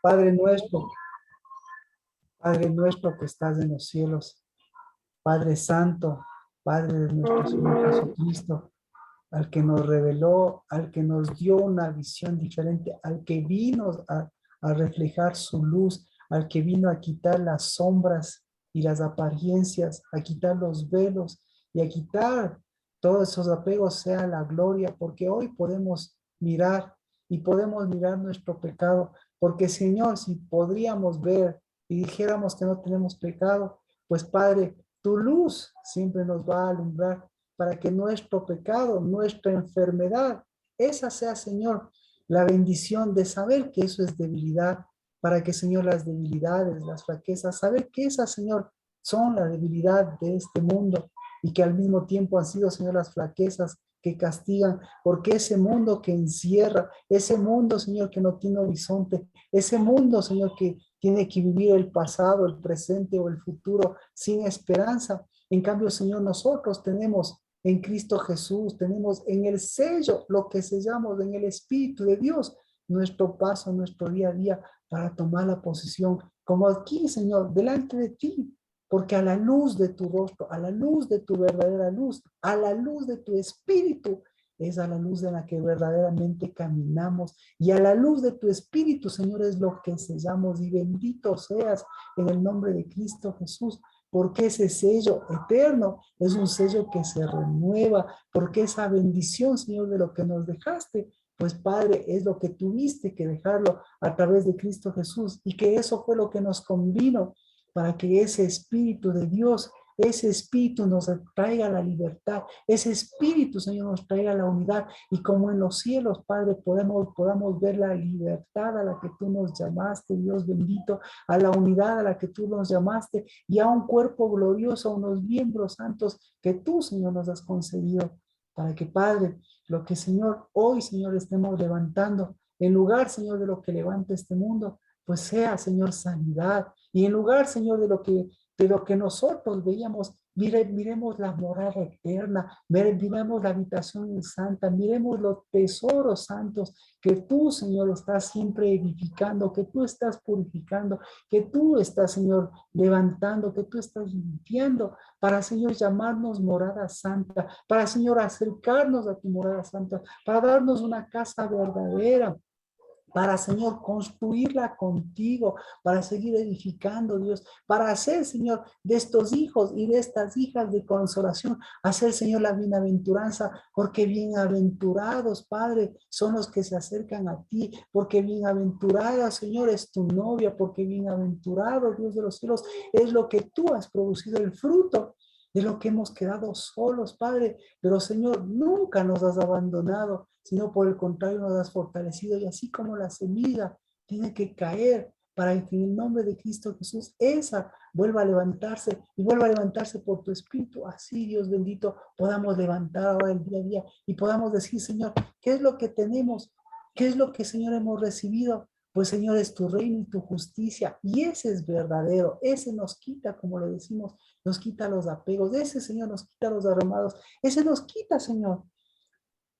Padre nuestro, Padre nuestro que estás en los cielos, Padre Santo, Padre de nuestro Señor Jesucristo, al que nos reveló, al que nos dio una visión diferente, al que vino a reflejar su luz, al que vino a quitar las sombras y las apariencias, a quitar los velos y a quitar todos esos apegos, sea la gloria, porque hoy podemos mirar y podemos mirar nuestro pecado, porque Señor, si podríamos ver y dijéramos que no tenemos pecado, pues Padre, tu luz siempre nos va a alumbrar para que nuestro pecado, nuestra enfermedad, esa sea, Señor, la bendición de saber que eso es debilidad, para que, Señor, las debilidades, las flaquezas, saber que esas, Señor, son la debilidad de este mundo y que al mismo tiempo han sido, Señor, las flaquezas que castigan, porque ese mundo que encierra, ese mundo, Señor, que no tiene horizonte, ese mundo, Señor, que tiene que vivir el pasado, el presente o el futuro sin esperanza. En cambio, Señor, nosotros tenemos en Cristo Jesús, tenemos en el sello lo que sellamos en el Espíritu de Dios, nuestro paso, nuestro día a día para tomar la posición, como aquí, Señor, delante de ti, porque a la luz de tu rostro, a la luz de tu verdadera luz, a la luz de tu Espíritu, es a la luz de la que verdaderamente caminamos y a la luz de tu Espíritu, Señor, es lo que sellamos y bendito seas en el nombre de Cristo Jesús, porque ese sello eterno es un sello que se renueva, porque esa bendición, Señor, de lo que nos dejaste, pues Padre, es lo que tuviste que dejarlo a través de Cristo Jesús y que eso fue lo que nos convino para que ese Espíritu de Dios, ese Espíritu nos traiga la libertad, ese Espíritu, Señor, nos traiga la unidad y como en los cielos, Padre, podamos ver la libertad a la que tú nos llamaste, Dios bendito, a la unidad a la que tú nos llamaste y a un cuerpo glorioso, a unos miembros santos que tú, Señor, nos has concedido para que, Padre, lo que, Señor, hoy, Señor, estemos levantando, en lugar, Señor, de lo que levanta este mundo, pues sea, Señor, sanidad. Y en lugar, Señor, de lo que nosotros veíamos, miremos la morada eterna, miremos la habitación santa, miremos los tesoros santos que tú, Señor, estás siempre edificando, que tú estás purificando, que tú estás, Señor, levantando, que tú estás limpiando, para, Señor, llamarnos morada santa, para, Señor, acercarnos a tu morada santa, para darnos una casa verdadera, para, Señor, construirla contigo, para seguir edificando, Dios, para hacer, Señor, de estos hijos y de estas hijas de consolación, hacer, Señor, la bienaventuranza, porque bienaventurados, Padre, son los que se acercan a ti, porque bienaventurada, Señor, es tu novia, porque bienaventurado, Dios de los cielos, es lo que tú has producido, el fruto de lo que hemos quedado solos, Padre, pero Señor, nunca nos has abandonado, sino por el contrario nos has fortalecido y así como la semilla tiene que caer para que en el nombre de Cristo Jesús esa vuelva a levantarse y vuelva a levantarse por tu espíritu, así Dios bendito podamos levantar ahora el día a día y podamos decir, Señor, ¿qué es lo que tenemos? ¿Qué es lo que, Señor, hemos recibido? Pues, Señor, es tu reino y tu justicia y ese es verdadero, ese nos quita, como lo decimos, nos quita los apegos, ese, Señor, nos quita los arrumados, ese nos quita, Señor,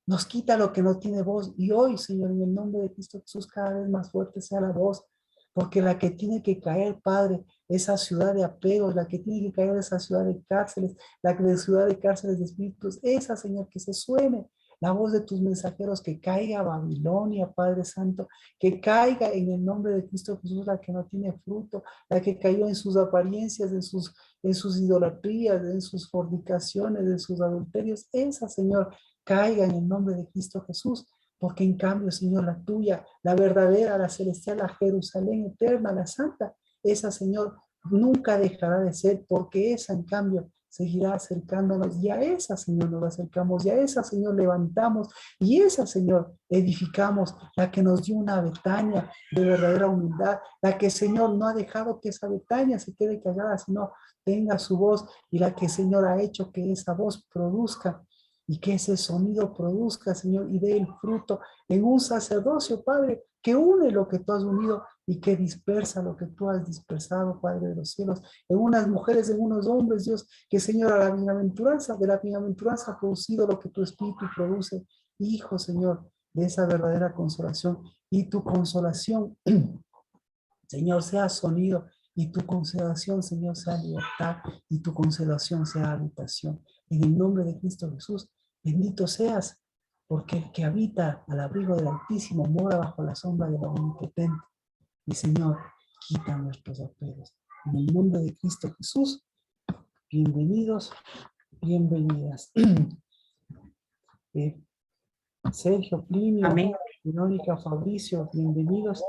nos quita lo que no tiene voz. Y hoy, Señor, en el nombre de Cristo Jesús, cada vez más fuerte sea la voz, porque la que tiene que caer, Padre, esa ciudad de apegos, la que tiene que caer esa ciudad de cárceles, la que de ciudad de cárceles de espíritus, esa, Señor, que se suene la voz de tus mensajeros, que caiga a Babilonia, Padre Santo, que caiga en el nombre de Cristo Jesús, la que no tiene fruto, la que cayó en sus apariencias, en sus idolatrías, en sus fornicaciones, en sus adulterios, esa, Señor, caiga en el nombre de Cristo Jesús, porque en cambio, Señor, la tuya, la verdadera, la celestial, la Jerusalén eterna, la santa, esa, Señor, nunca dejará de ser, porque esa, en cambio, seguirá acercándonos y a esa, Señor, nos acercamos y a esa, Señor, levantamos y esa, Señor, edificamos, la que nos dio una Betania de verdadera humildad, la que, Señor, no ha dejado que esa Betania se quede callada, sino tenga su voz y la que, Señor, ha hecho que esa voz produzca y que ese sonido produzca, Señor, y dé el fruto en un sacerdocio, Padre, que une lo que tú has unido y que dispersa lo que tú has dispersado, Padre de los cielos, en unas mujeres, en unos hombres, Dios, que, Señor, a la bienaventuranza, de la bienaventuranza ha producido lo que tu Espíritu produce, Hijo, Señor, de esa verdadera consolación. Y tu consolación Señor, sea sonido y tu consolación, Señor, sea libertad y tu consolación sea habitación. En el nombre de Cristo Jesús, bendito seas, porque el que habita al abrigo del Altísimo mora bajo la sombra del Omnipotente. Y Señor, quita nuestros apegos. En el nombre de Cristo Jesús, bienvenidos, bienvenidas. Sergio, Plinio, Amén. Verónica, Fabricio, bienvenidos.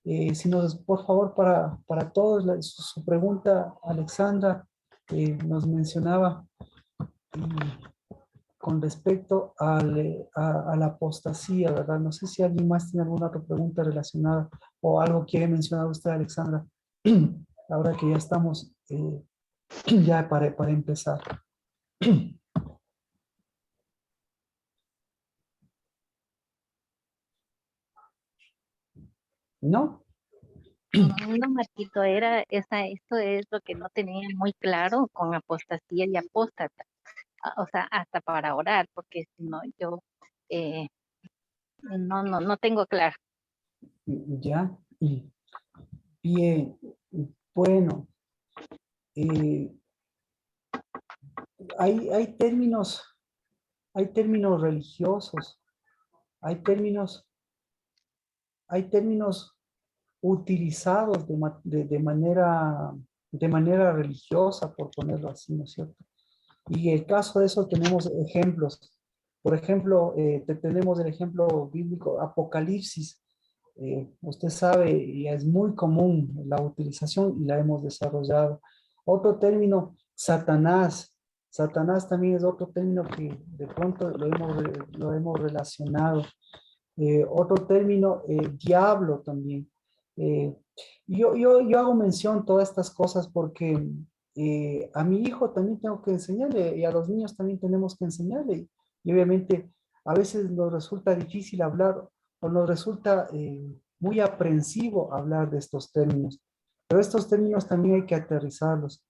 Si nos, por favor, para todos, su pregunta, Alexandra, nos mencionaba con respecto a la apostasía, ¿verdad? No sé si alguien más tiene alguna otra pregunta relacionada o algo quiere mencionar usted, Alexandra, ahora que ya estamos ya para empezar. ¿No? No, Marquito, esto es lo que no tenía muy claro con apostasía y apóstata. O sea, hasta para orar, porque si no, yo eh, no tengo claro. Ya. Bien. Bueno. eh, hay términos religiosos, hay términos utilizados de manera religiosa, por ponerlo así, ¿no es cierto? Y el caso de eso tenemos ejemplos. Por ejemplo, tenemos el ejemplo bíblico Apocalipsis. Usted sabe, y es muy común la utilización y la hemos desarrollado. Otro término, Satanás. Satanás también es otro término que de pronto lo hemos relacionado. Otro término, diablo también. Eh, yo hago mención todas estas cosas porque a mi hijo también tengo que enseñarle y a los niños también tenemos que enseñarle. Y obviamente a veces nos resulta difícil hablar o nos resulta muy aprensivo hablar de estos términos. Pero estos términos también hay que aterrizarlos.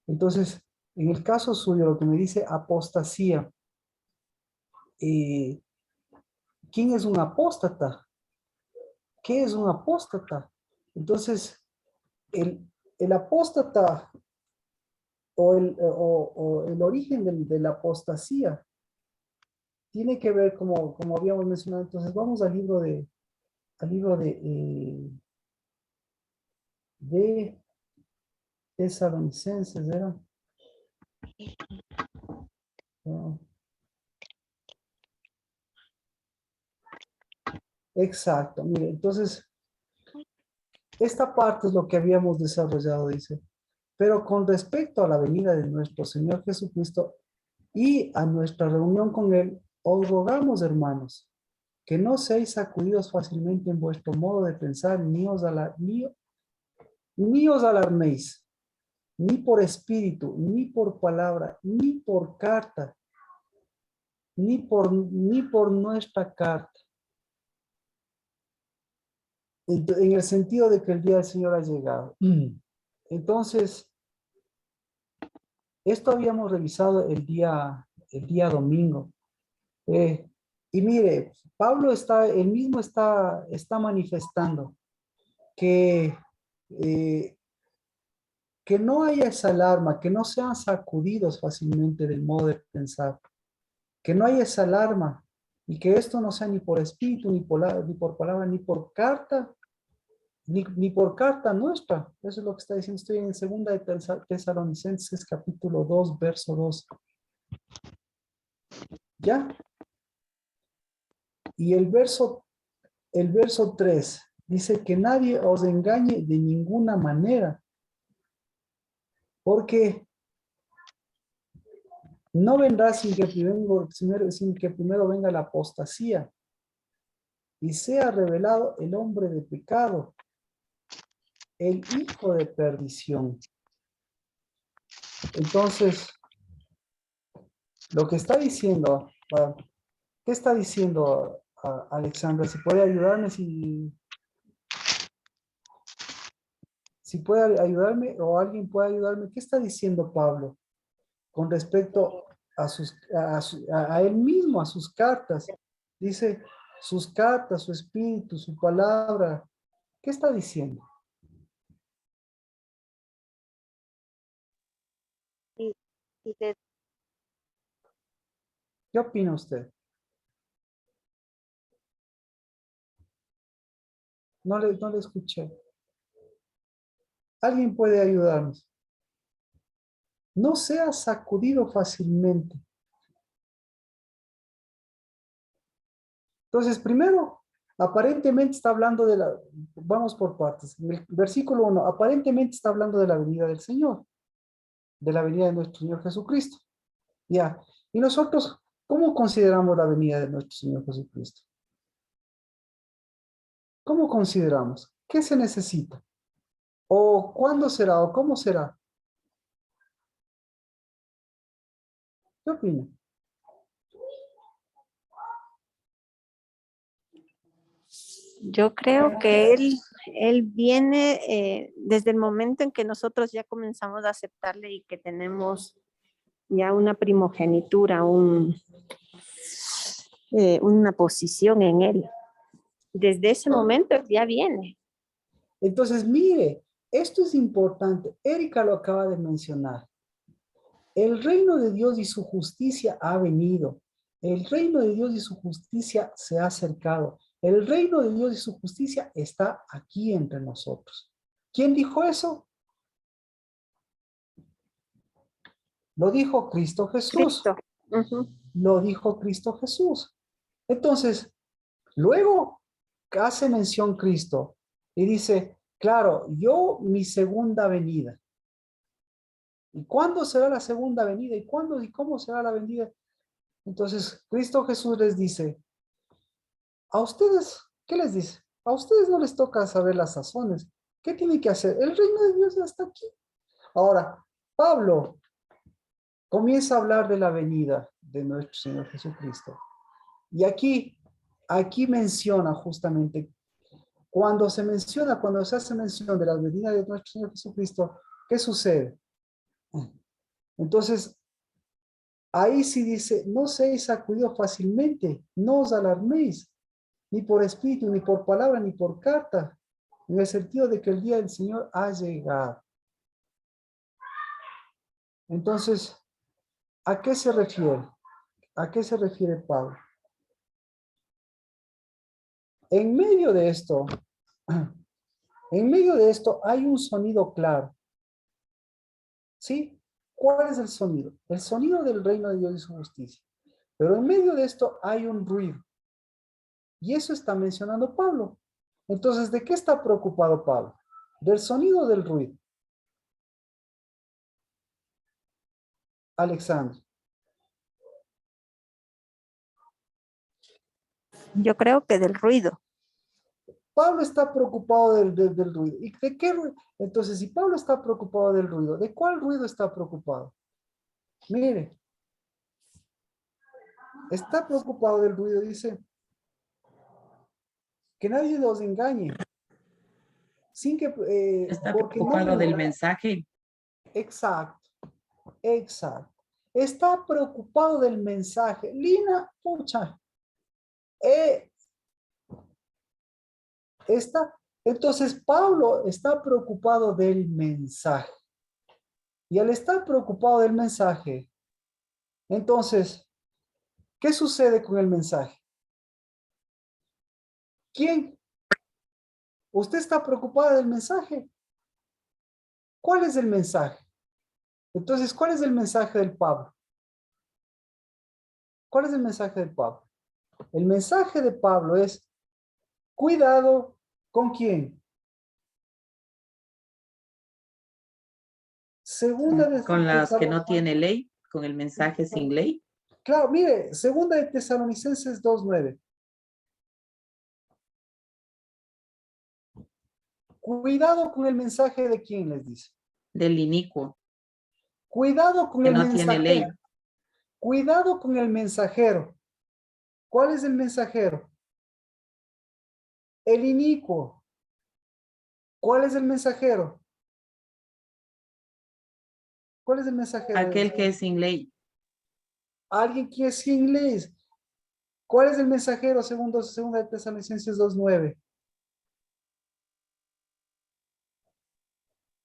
Entonces, en el caso suyo, lo que me dice apostasía, eh, ¿quién es un apóstata? ¿Qué es un apóstata? Entonces, el apóstata o el origen de la apostasía tiene que ver, como habíamos mencionado, entonces vamos al libro de Tesalonicenses, ¿era? No. Exacto, mire, entonces, esta parte es lo que habíamos desarrollado, dice, pero con respecto a la venida de nuestro Señor Jesucristo y a nuestra reunión con Él, os rogamos, hermanos, que no seáis sacudidos fácilmente en vuestro modo de pensar, ni os alarméis, ni por espíritu, ni por palabra, ni por carta, ni por nuestra carta, en el sentido de que el día del Señor ha llegado. Entonces, esto habíamos revisado el día domingo. Y mire, Pablo él mismo está manifestando que, eh, que no haya esa alarma, que no sean sacudidos fácilmente del modo de pensar, que no haya esa alarma y que esto no sea ni por espíritu, ni por palabra, ni por carta, ni por carta nuestra. Eso es lo que está diciendo. Estoy en segunda de Tesalonicenses capítulo 2 verso 2. ¿Ya? Y el verso 3 dice que nadie os engañe de ninguna manera, porque no vendrá sin que primero venga la apostasía y sea revelado el hombre de pecado, el hijo de perdición. Entonces, lo que está diciendo, ¿qué está diciendo Alexandra? Si puede ayudarme, si puede ayudarme o alguien puede ayudarme, ¿qué está diciendo Pablo con respecto a él mismo, a sus cartas? Dice sus cartas, su espíritu, su palabra. ¿Qué está diciendo? Dice, ¿Qué opina usted? No le escuché. ¿Alguien puede ayudarnos? No sea sacudido fácilmente. Entonces, primero, aparentemente está hablando de la... Vamos por partes. En el versículo 1, aparentemente está hablando de la venida del Señor, de la venida de nuestro Señor Jesucristo. Ya. Y nosotros, ¿cómo consideramos la venida de nuestro Señor Jesucristo? ¿Cómo consideramos? ¿Qué se necesita? ¿O cuándo será? ¿O cómo será? ¿Qué opina? Yo creo que él viene desde el momento en que nosotros ya comenzamos a aceptarle y que tenemos ya una primogenitura, una posición en él. Desde ese momento ya viene. Entonces, mire, esto es importante. Erika lo acaba de mencionar. El reino de Dios y su justicia ha venido. El reino de Dios y su justicia se ha acercado. El reino de Dios y su justicia está aquí entre nosotros. ¿Quién dijo eso? Lo dijo Cristo Jesús. Cristo. Ujú. Lo dijo Cristo Jesús. Entonces, luego hace mención Cristo y dice, claro, yo mi segunda venida. ¿Y cuándo será la segunda venida? ¿Y cuándo y cómo será la venida? Entonces, Cristo Jesús les dice, a ustedes, ¿qué les dice? A ustedes no les toca saber las sazones. ¿Qué tienen que hacer? El reino de Dios ya está aquí. Ahora, Pablo comienza a hablar de la venida de nuestro Señor Jesucristo. Y aquí menciona justamente, cuando se hace mención de la venida de nuestro Señor Jesucristo, ¿qué sucede? Entonces, ahí sí dice, no seáis sacudidos fácilmente, no os alarméis, ni por espíritu, ni por palabra, ni por carta, en el sentido de que el día del Señor ha llegado. Entonces, ¿a qué se refiere? ¿A qué se refiere Pablo? En medio de esto, hay un sonido claro. ¿Sí? ¿Cuál es el sonido? El sonido del reino de Dios y su justicia. Pero en medio de esto hay un ruido. Y eso está mencionando Pablo. Entonces, ¿de qué está preocupado Pablo? ¿Del sonido o del ruido? Alexandre. Yo creo que del ruido. Pablo está preocupado del ruido. ¿Y de qué ruido? Entonces, si Pablo está preocupado del ruido, ¿de cuál ruido está preocupado? Mire, está preocupado del ruido, dice, que nadie los engañe, sin que, Está porque no preocupado del vendrá. mensaje. Exacto, exacto. Está preocupado del mensaje. Lina, pucha, eh, entonces Pablo está preocupado del mensaje. Y al estar preocupado del mensaje, entonces, ¿qué sucede con el mensaje? ¿Quién? ¿Usted está preocupada del mensaje? ¿Cuál es el mensaje? Entonces, ¿cuál es el mensaje del Pablo? ¿Cuál es el mensaje del Pablo? El mensaje de Pablo es, cuidado, ¿con quién? Segunda de Con las que no tiene ley, con el mensaje sin ley. Claro, mire, segunda de Tesalonicenses 2:9. Cuidado con el mensaje de quién les dice. Del inicuo, Cuidado con que el no tiene ley. mensajero. Cuidado con el mensajero. ¿Cuál es el mensajero? El inicuo. ¿Cuál es el mensajero? ¿Cuál es el mensajero? Aquel que es sin ley. Alguien que es sin leyes. ¿Cuál es el mensajero segunda de Tesalonicenses 2:9?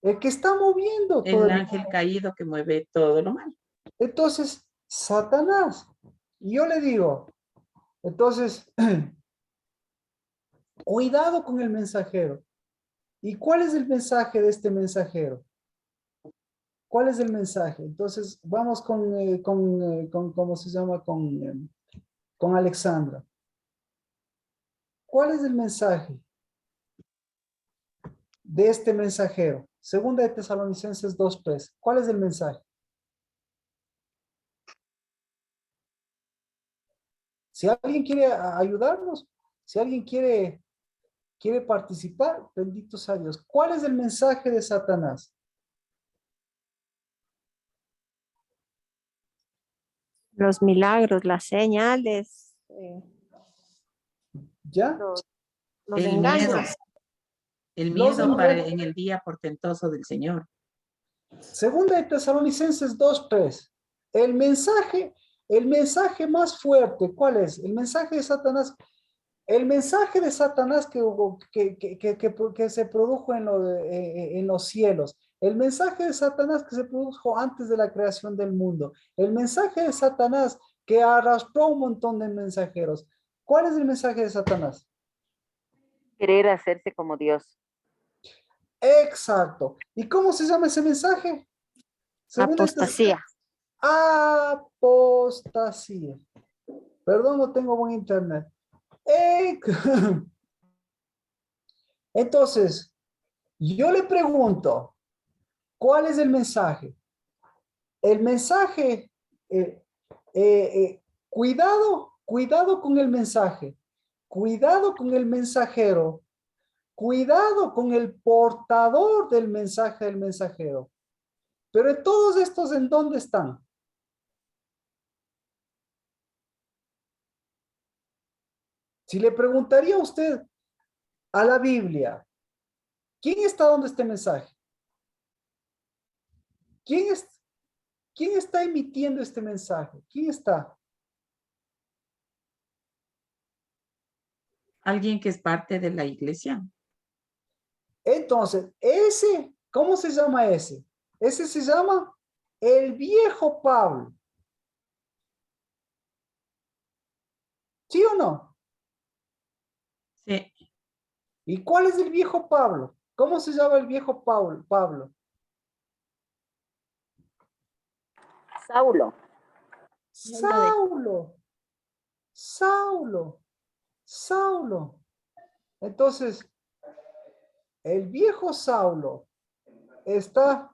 El que está moviendo todo El el... ángel caído que mueve todo lo malo. Entonces, Satanás. Y yo le digo, entonces, cuidado con el mensajero. ¿Y cuál es el mensaje de este mensajero? ¿Cuál es el mensaje? Entonces, vamos ¿cómo se llama? Con Alexandra. ¿Cuál es el mensaje de este mensajero? Segunda de Tesalonicenses 2:3. ¿Cuál es el mensaje? Si alguien quiere ayudarnos, si alguien quiere participar, bendito sea Dios. ¿Cuál es el mensaje de Satanás? Los milagros, las señales, ¿Ya? los El miedo. engaños. El Los miedo para engaños. en el día portentoso del Señor. Segunda de Tesalonicenses 2:3. El mensaje más fuerte, ¿cuál es? El mensaje de Satanás. El mensaje de Satanás que se produjo en los cielos. El mensaje de Satanás que se produjo antes de la creación del mundo. El mensaje de Satanás que arrastró un montón de mensajeros. ¿Cuál es el mensaje de Satanás? Querer hacerse como Dios. Exacto. ¿Y cómo se llama ese mensaje? Segunda Apostasía. Apostasía. Perdón, no tengo buen internet. Entonces, yo le pregunto, ¿cuál es el mensaje? El mensaje, cuidado con el mensaje, cuidado con el mensajero, cuidado con el portador del mensaje del mensajero. Pero todos estos, ¿en dónde están? Si le preguntaría a usted a la Biblia, ¿quién está dando este mensaje? ¿Quién está emitiendo este mensaje? ¿Quién está? Alguien que es parte de la iglesia. Entonces, ¿cómo se llama ese? Ese se llama el viejo Pablo. ¿Sí o no? Sí. ¿Y cuál es el viejo Pablo? ¿Cómo se llama el viejo Pablo? Saulo. Saulo. Saulo. Saulo. Entonces, el viejo Saulo está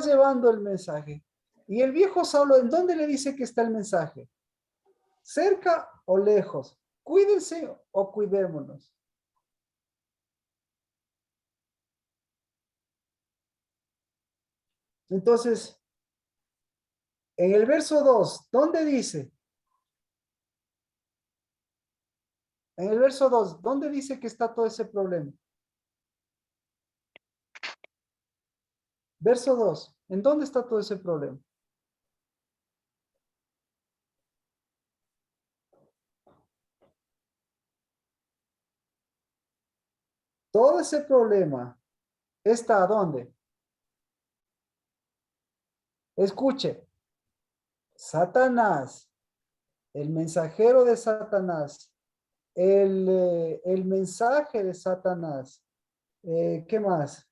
llevando el mensaje. Y el viejo Saulo, ¿en dónde le dice que está el mensaje? ¿Cerca o lejos? Cuídense o cuidémonos. Entonces, en el verso 2, ¿dónde dice? En el verso 2, ¿dónde dice que está todo ese problema? Verso 2, ¿en dónde está todo ese problema? Todo ese problema está ¿dónde? Escuche, Satanás, el mensajero de Satanás, el mensaje de Satanás, ¿qué más?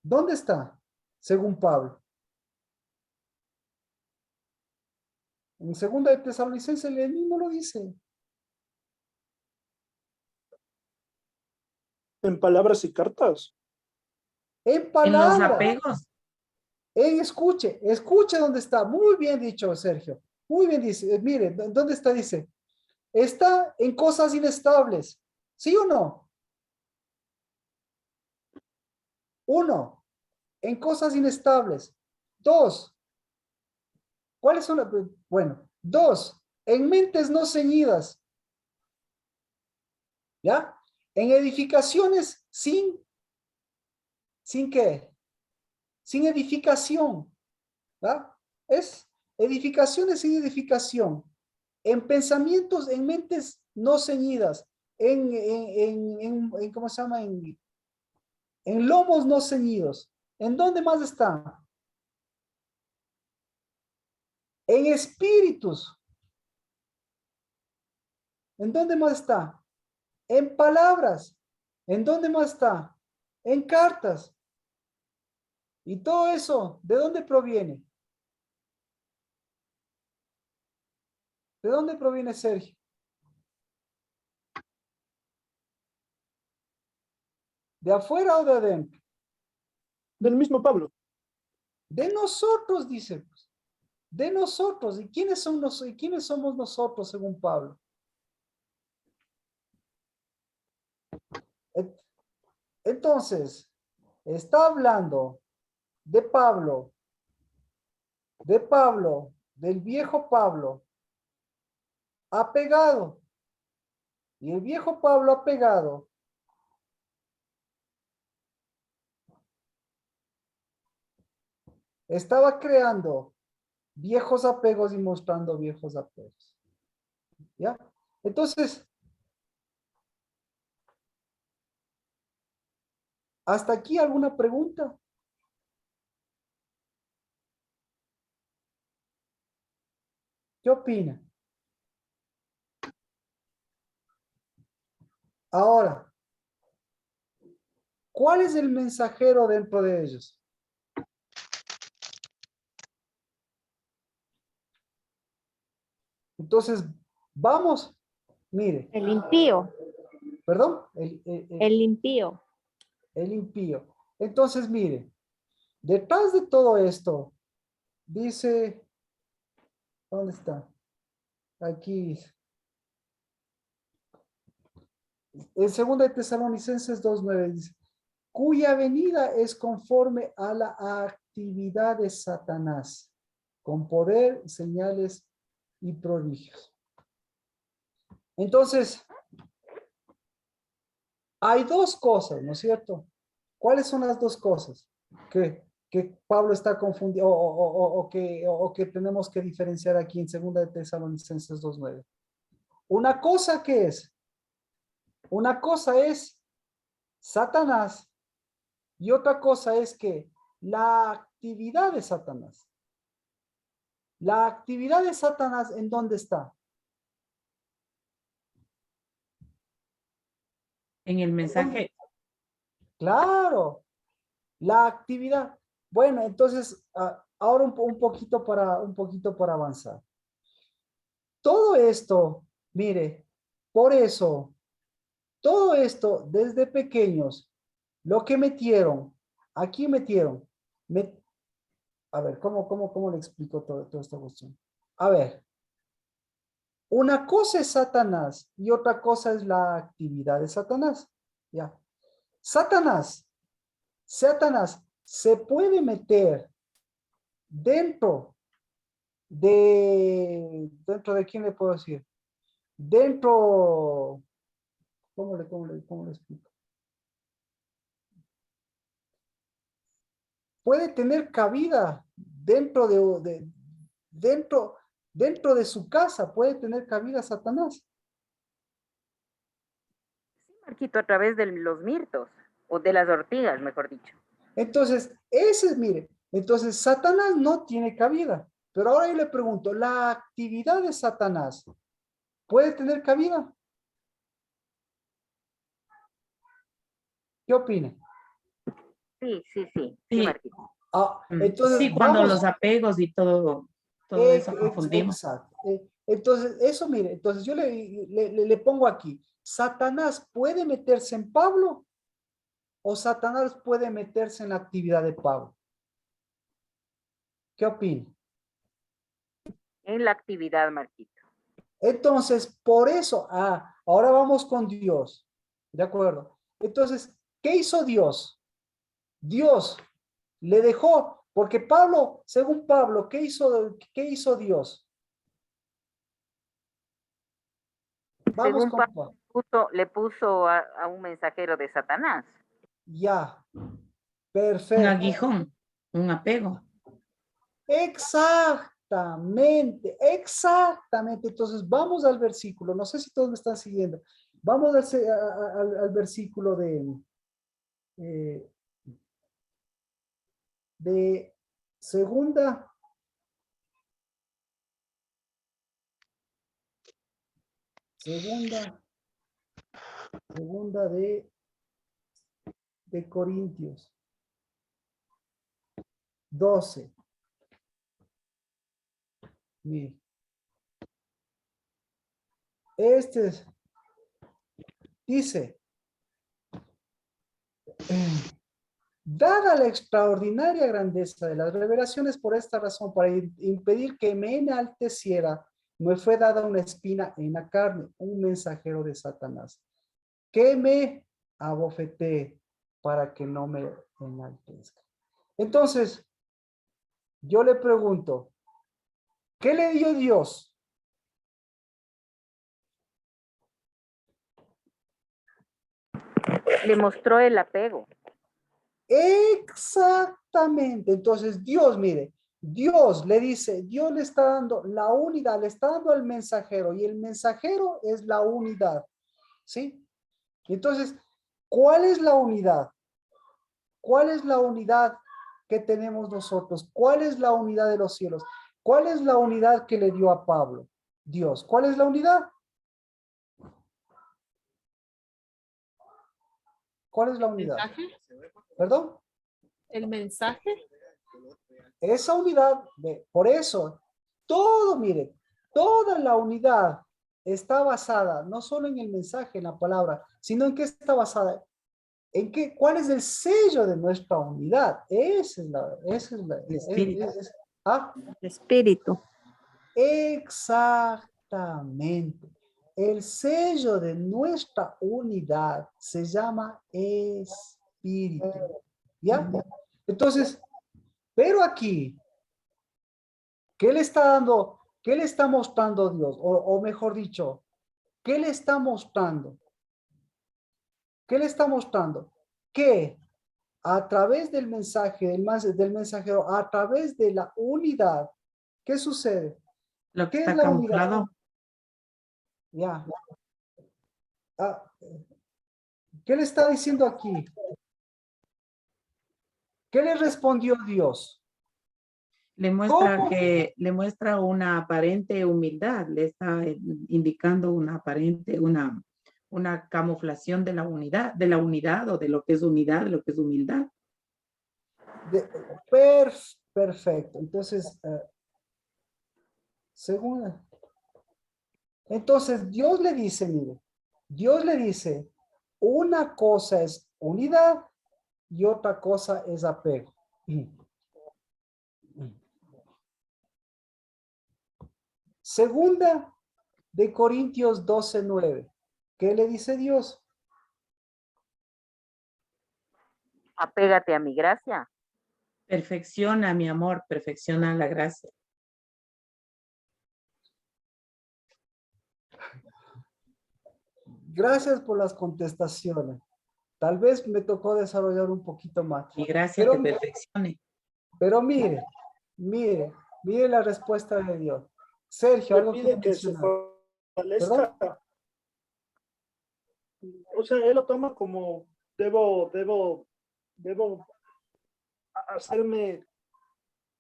¿Dónde está? Según Pablo. En segunda de Tesalonicenses él mismo lo dice. En palabras y cartas. En En los palabras. apegos. Escuche dónde está. Muy bien dicho, Sergio. Muy bien dice. Mire, ¿dónde está? Dice, está en cosas inestables. ¿Sí o no? Uno, en cosas inestables. Dos, ¿cuáles son las? Bueno, dos, en mentes no ceñidas. ¿Ya? En edificaciones ¿sin qué? Sin edificación. ¿Ya? Es edificaciones sin edificación. En pensamientos, en mentes no ceñidas. ¿Cómo se llama? En lomos no ceñidos. ¿En dónde más está? En espíritus. ¿En dónde más está? En palabras. ¿En dónde más está? En cartas. Y todo eso, ¿de dónde proviene? ¿De dónde proviene, Sergio? ¿De afuera o de adentro? Del mismo Pablo. De nosotros, dice. De nosotros. ¿Y quiénes somos nosotros, según Pablo? Entonces, está hablando de Pablo, del viejo Pablo, apegado. Y el viejo Pablo apegado estaba creando viejos apegos y mostrando viejos apegos. ¿Ya? Entonces, ¿hasta aquí alguna pregunta? ¿Qué opina? Ahora, ¿cuál es el mensajero dentro de ellos? Entonces, vamos, mire, El impío, perdón, el impío. el impío. Entonces, mire, detrás de todo esto, dice, ¿dónde está? Aquí, en 2 de Tesalonicenses 2:9 dice, cuya venida es conforme a la actividad de Satanás, con poder, señales y prodigios. Entonces, hay dos cosas, ¿no es cierto? ¿Cuáles son las dos cosas que Pablo está confundiendo o que tenemos que diferenciar aquí en 2 de Tesalonicenses 2:9? Una cosa que es, una cosa es Satanás y otra cosa es que la actividad de Satanás. La actividad de Satanás, ¿en dónde está? En el mensaje, Claro, la actividad. Bueno, entonces, ahora un poquito para avanzar. Todo esto, mire, por eso, todo esto desde pequeños, lo que metieron, aquí metieron, a ver, ¿cómo le explico toda esta cuestión? A ver, una cosa es Satanás y otra cosa es la actividad de Satanás. Ya. Satanás se puede meter dentro de quién le puedo decir? Dentro, ¿cómo le explico? Puede tener cabida dentro de su casa, puede tener cabida Satanás. Sí, Marquito, a través de los mirtos, o de las ortigas, mejor dicho. Entonces, mire, entonces Satanás no tiene cabida. Pero ahora yo le pregunto, ¿la actividad de Satanás puede tener cabida? ¿Qué opina? Sí, sí, Marquito. Entonces, sí, cuando vamos. los apegos y todo eso confundimos. Exacto. Entonces, eso, mire, entonces yo le pongo aquí, ¿Satanás puede meterse en Pablo o Satanás puede meterse en la actividad de Pablo? ¿Qué opina? En la actividad, Marquito. Entonces, por eso, ahora vamos con Dios. ¿De acuerdo? Entonces, ¿qué hizo Dios? Dios le dejó, porque Pablo, según Pablo, ¿qué hizo Dios? Vamos Según con Pablo, le puso a un mensajero de Satanás. ya, Un perfecto. aguijón, un apego. Exactamente, exactamente. Entonces, vamos al versículo. No sé si todos me están siguiendo. Vamos al versículo de de segunda de Corintios 12. Mire, dice, dada la extraordinaria grandeza de las revelaciones, por esta razón, para impedir que me enalteciera, me fue dada una espina en la carne, un mensajero de Satanás, que me abofeté para que no me enaltezca. Entonces, yo le pregunto, ¿qué le dio Dios? Le mostró el apego. Exactamente. Entonces, Dios, mire, Dios le dice, Dios le está dando la unidad, le está dando al mensajero, y el mensajero es la unidad, ¿sí? Entonces, ¿cuál es la unidad? ¿Cuál es la unidad que tenemos nosotros? ¿Cuál es la unidad de los cielos? ¿Cuál es la unidad que le dio a Pablo? Dios. ¿Cuál es la unidad? ¿Cuál es la unidad? ¿Mensaje? ¿Perdón? ¿El mensaje? Esa unidad, por eso, todo, mire, toda la unidad está basada no solo en el mensaje, en la palabra, sino en qué está basada. ¿En qué? ¿Cuál es el sello de nuestra unidad? Esa es la, Espíritu. El espíritu. Exactamente. El sello de nuestra unidad se llama espíritu. ¿Ya? Entonces, pero aquí, ¿qué le está dando? ¿Qué le está mostrando Dios? O mejor dicho, ¿qué le está mostrando? ¿Qué le está mostrando? Que a través del mensaje, del mensajero, a través de la unidad, ¿qué sucede? Lo que ¿Qué es está la unidad? camuflado. Ya. Ah, ¿qué le está diciendo aquí? ¿Qué le respondió Dios? Le muestra ¿Cómo? le muestra una aparente humildad, le está indicando una aparente, una camuflación de la unidad o de lo que es unidad, de lo que es humildad. Perfecto. Entonces, segunda. Entonces, Dios le dice, mire, Dios le dice, una cosa es unidad y otra cosa es apego. Segunda de Corintios 12:9. ¿Qué le dice Dios? Apégate a mi gracia. Perfecciona mi amor, perfecciona la gracia. Gracias por las contestaciones. Tal vez me tocó desarrollar un poquito más. Mi gracia te perfeccione. Pero mire la respuesta de Dios. Sergio, Le algo pide que que se mencionar. fortalezca. O sea, él lo toma como debo hacerme,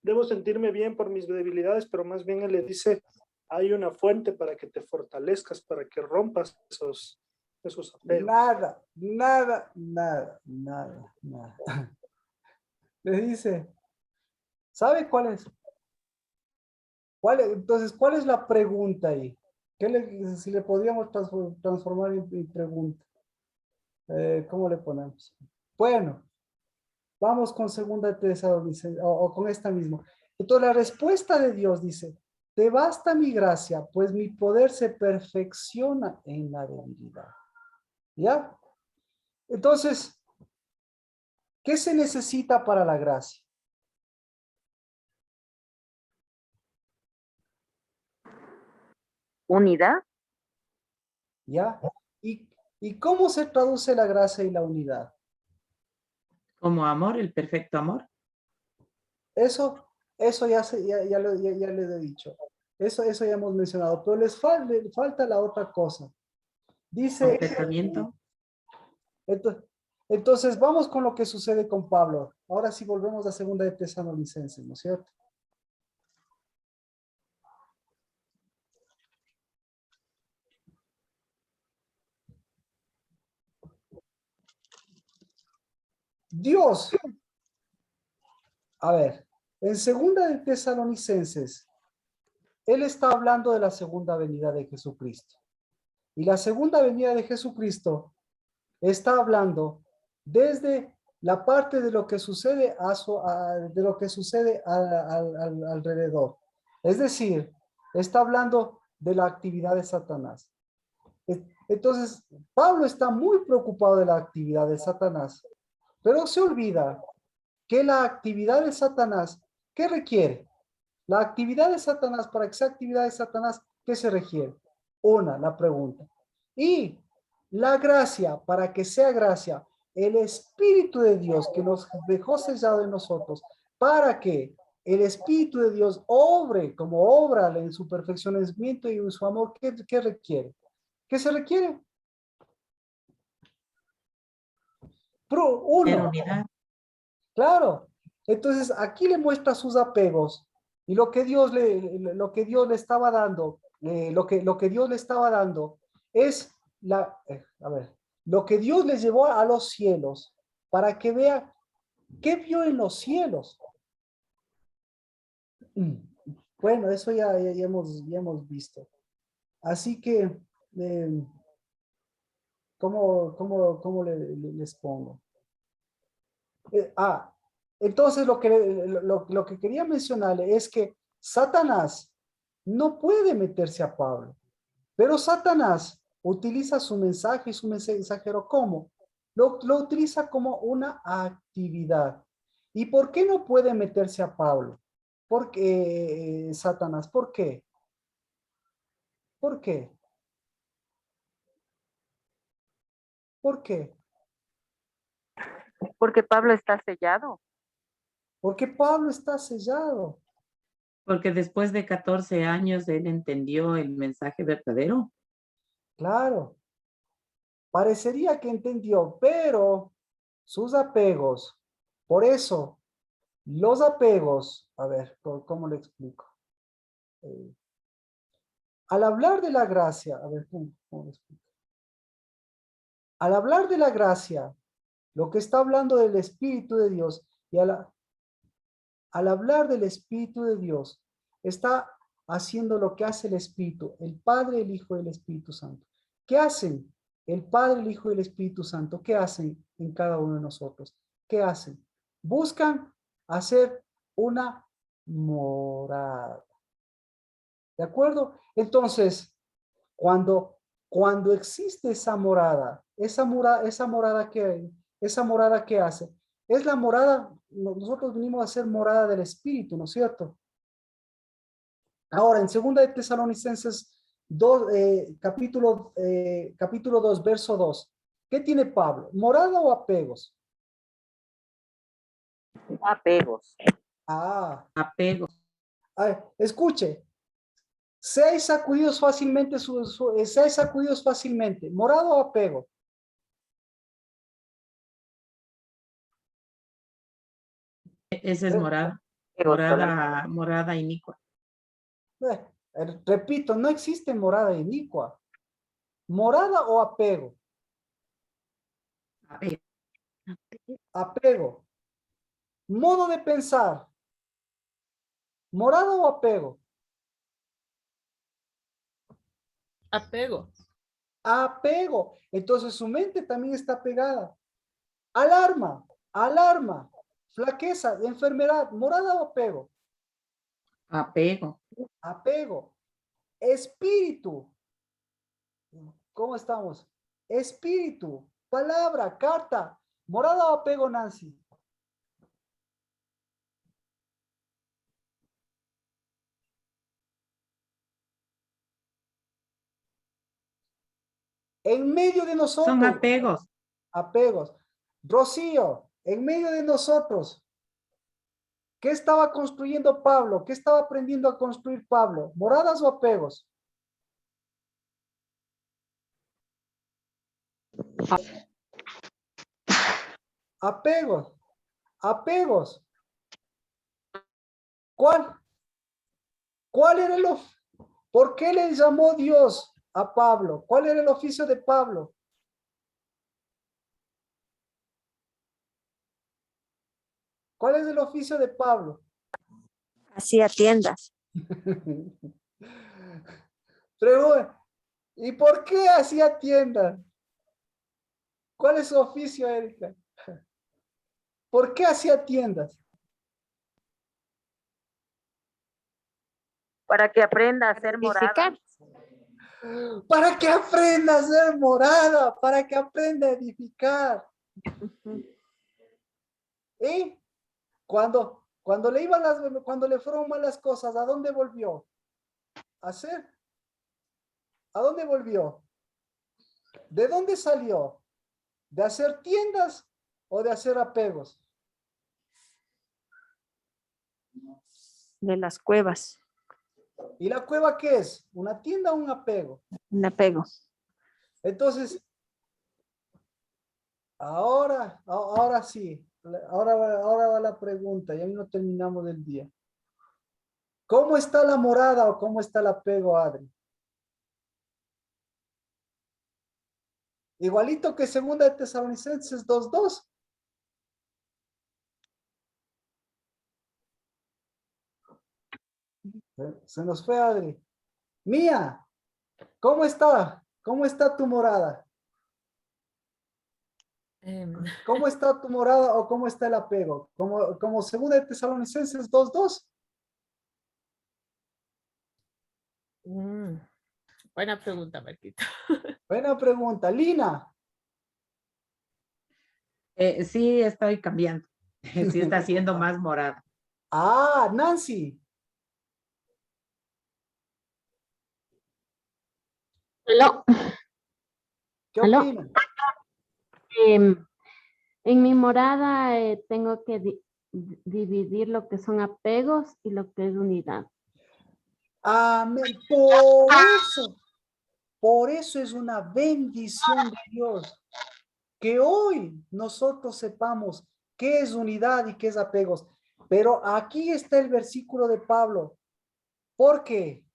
debo sentirme bien por mis debilidades, pero más bien él le dice, hay una fuente para que te fortalezcas, para que rompas esos apegos. Nada. Le dice, ¿sabe cuál es? Entonces, ¿cuál es la pregunta ahí? Si le podríamos transformar en pregunta. ¿Cómo le ponemos? Bueno, vamos con segunda de Tesalonicenses, o con esta misma. Entonces, la respuesta de Dios dice, te basta mi gracia, pues mi poder se perfecciona en la debilidad. ¿Ya? Entonces, ¿qué se necesita para la gracia? Unidad. ¿Ya? ¿Y cómo se traduce la gracia y la unidad? Como amor, el perfecto amor. Eso ya les he dicho. Eso ya hemos mencionado, pero les falta la otra cosa. Dice, Completamiento. entonces vamos con lo que sucede con Pablo. ahora sí volvemos a segunda de Tesalonicenses, ¿no es cierto? Dios, a ver, en segunda de Tesalonicenses, él está hablando de la segunda venida de Jesucristo. Y la segunda venida de Jesucristo está hablando desde la parte de lo que sucede, de lo que sucede alrededor. Es decir, está hablando de la actividad de Satanás. Entonces, Pablo está muy preocupado de la actividad de Satanás, pero se olvida que la actividad de Satanás, ¿qué requiere? La actividad de Satanás, para que sea actividad de Satanás, ¿qué se requiere? Una, la pregunta. Y la gracia, para que sea gracia, el Espíritu de Dios que nos dejó sellado en nosotros, para que el Espíritu de Dios obre como obra en su perfeccionamiento y en su amor, ¿qué requiere? ¿Qué se requiere? En Uno, unidad. claro. Entonces aquí le muestra sus apegos y lo que Dios le estaba dando, lo que Dios le estaba dando es a ver, lo que Dios le llevó a los cielos para que vea qué vio en los cielos. Bueno, eso ya hemos visto. Así que, ¿cómo les pongo? Entonces lo que quería mencionarle es que Satanás no puede meterse a Pablo, pero Satanás utiliza su mensaje y su mensajero ¿cómo? Lo utiliza como una actividad. ¿Y por qué no puede meterse a Pablo? Porque Satanás, ¿por qué? ¿Por qué? ¿Por qué? Porque Pablo está sellado. Porque Pablo está sellado. Porque después de 14 años él entendió el mensaje verdadero. Claro. Parecería que entendió, pero sus apegos, por eso, los apegos, a ver, ¿cómo le explico? Al hablar de la gracia, a ver, ¿cómo le explico? Al hablar de la gracia, lo que está hablando del Espíritu de Dios, y al hablar del Espíritu de Dios, está haciendo lo que hace el Espíritu, el Padre, el Hijo y el Espíritu Santo. ¿Qué hacen el Padre, el Hijo y el Espíritu Santo? ¿Qué hacen en cada uno de nosotros? ¿Qué hacen? Buscan hacer una morada. ¿De acuerdo? Entonces, cuando existe esa morada que hace, es la morada, nosotros venimos a hacer morada del Espíritu, ¿no es cierto? Ahora, en segunda de Tesalonicenses 2, capítulo 2, verso 2, ¿qué tiene Pablo? ¿Morada o apegos? Apegos. Apego. Escuche, seáis sacudidos fácilmente, seáis sacudidos fácilmente, ¿morada o apego? Esa es morada. Apegos solamente. Morada inicua. Repito, no existe morada inicua. ¿Morada o apego? Apego. Apego. Modo de pensar. ¿Morada o apego? Apego. Apego. Entonces su mente también está pegada. Alarma, alarma, flaqueza, enfermedad, morada o apego. Apego. Apego. Espíritu. ¿Cómo estamos? Espíritu, palabra, carta, morada o apego, Nancy. En medio de nosotros. Son apegos. Apegos. Rocío, en medio de nosotros. ¿Qué estaba construyendo Pablo? ¿Qué estaba aprendiendo a construir Pablo? ¿Moradas o apegos? Apegos. Apegos. ¿Cuál? ¿Cuál era el oficio? ¿Por qué le llamó Dios a Pablo? ¿Cuál era el oficio de Pablo? ¿Cuál es el oficio de Pablo? Hacía tiendas. Pregunta, ¿y por qué hacía tiendas? ¿Cuál es su oficio, Erika? ¿Por qué hacía tiendas? Para que aprenda a ser morada. Edificar. Para que aprenda a ser morada, para que aprenda a edificar. ¿Y cuando le fueron malas cosas, ¿a dónde volvió? ¿A hacer? ¿A dónde volvió? ¿De dónde salió? ¿De hacer tiendas o de hacer apegos? De las cuevas. ¿Y la cueva qué es? ¿Una tienda o un apego? Un apego. Entonces, ahora sí, ahora va la pregunta, ya no terminamos del día. ¿Cómo está la morada o cómo está el apego, Adri? Igualito que segunda de Tesalonicenses 2:2. Se nos fue, Adri. Mía, ¿cómo está? ¿Cómo está tu morada? ¿Cómo está tu morada o cómo está el apego? Como segunda de Tesalonicenses 2:2. Buena pregunta, Marquito. Buena pregunta. Lina. Sí, estoy cambiando. Sí, está siendo más morada. Ah, Nancy. Aló, ¿Qué aló. opinas? En mi morada tengo que dividir lo que son apegos y lo que es unidad. Amén. Por eso es una bendición de Dios que hoy nosotros sepamos qué es unidad y qué es apegos. Pero aquí está el versículo de Pablo. Porque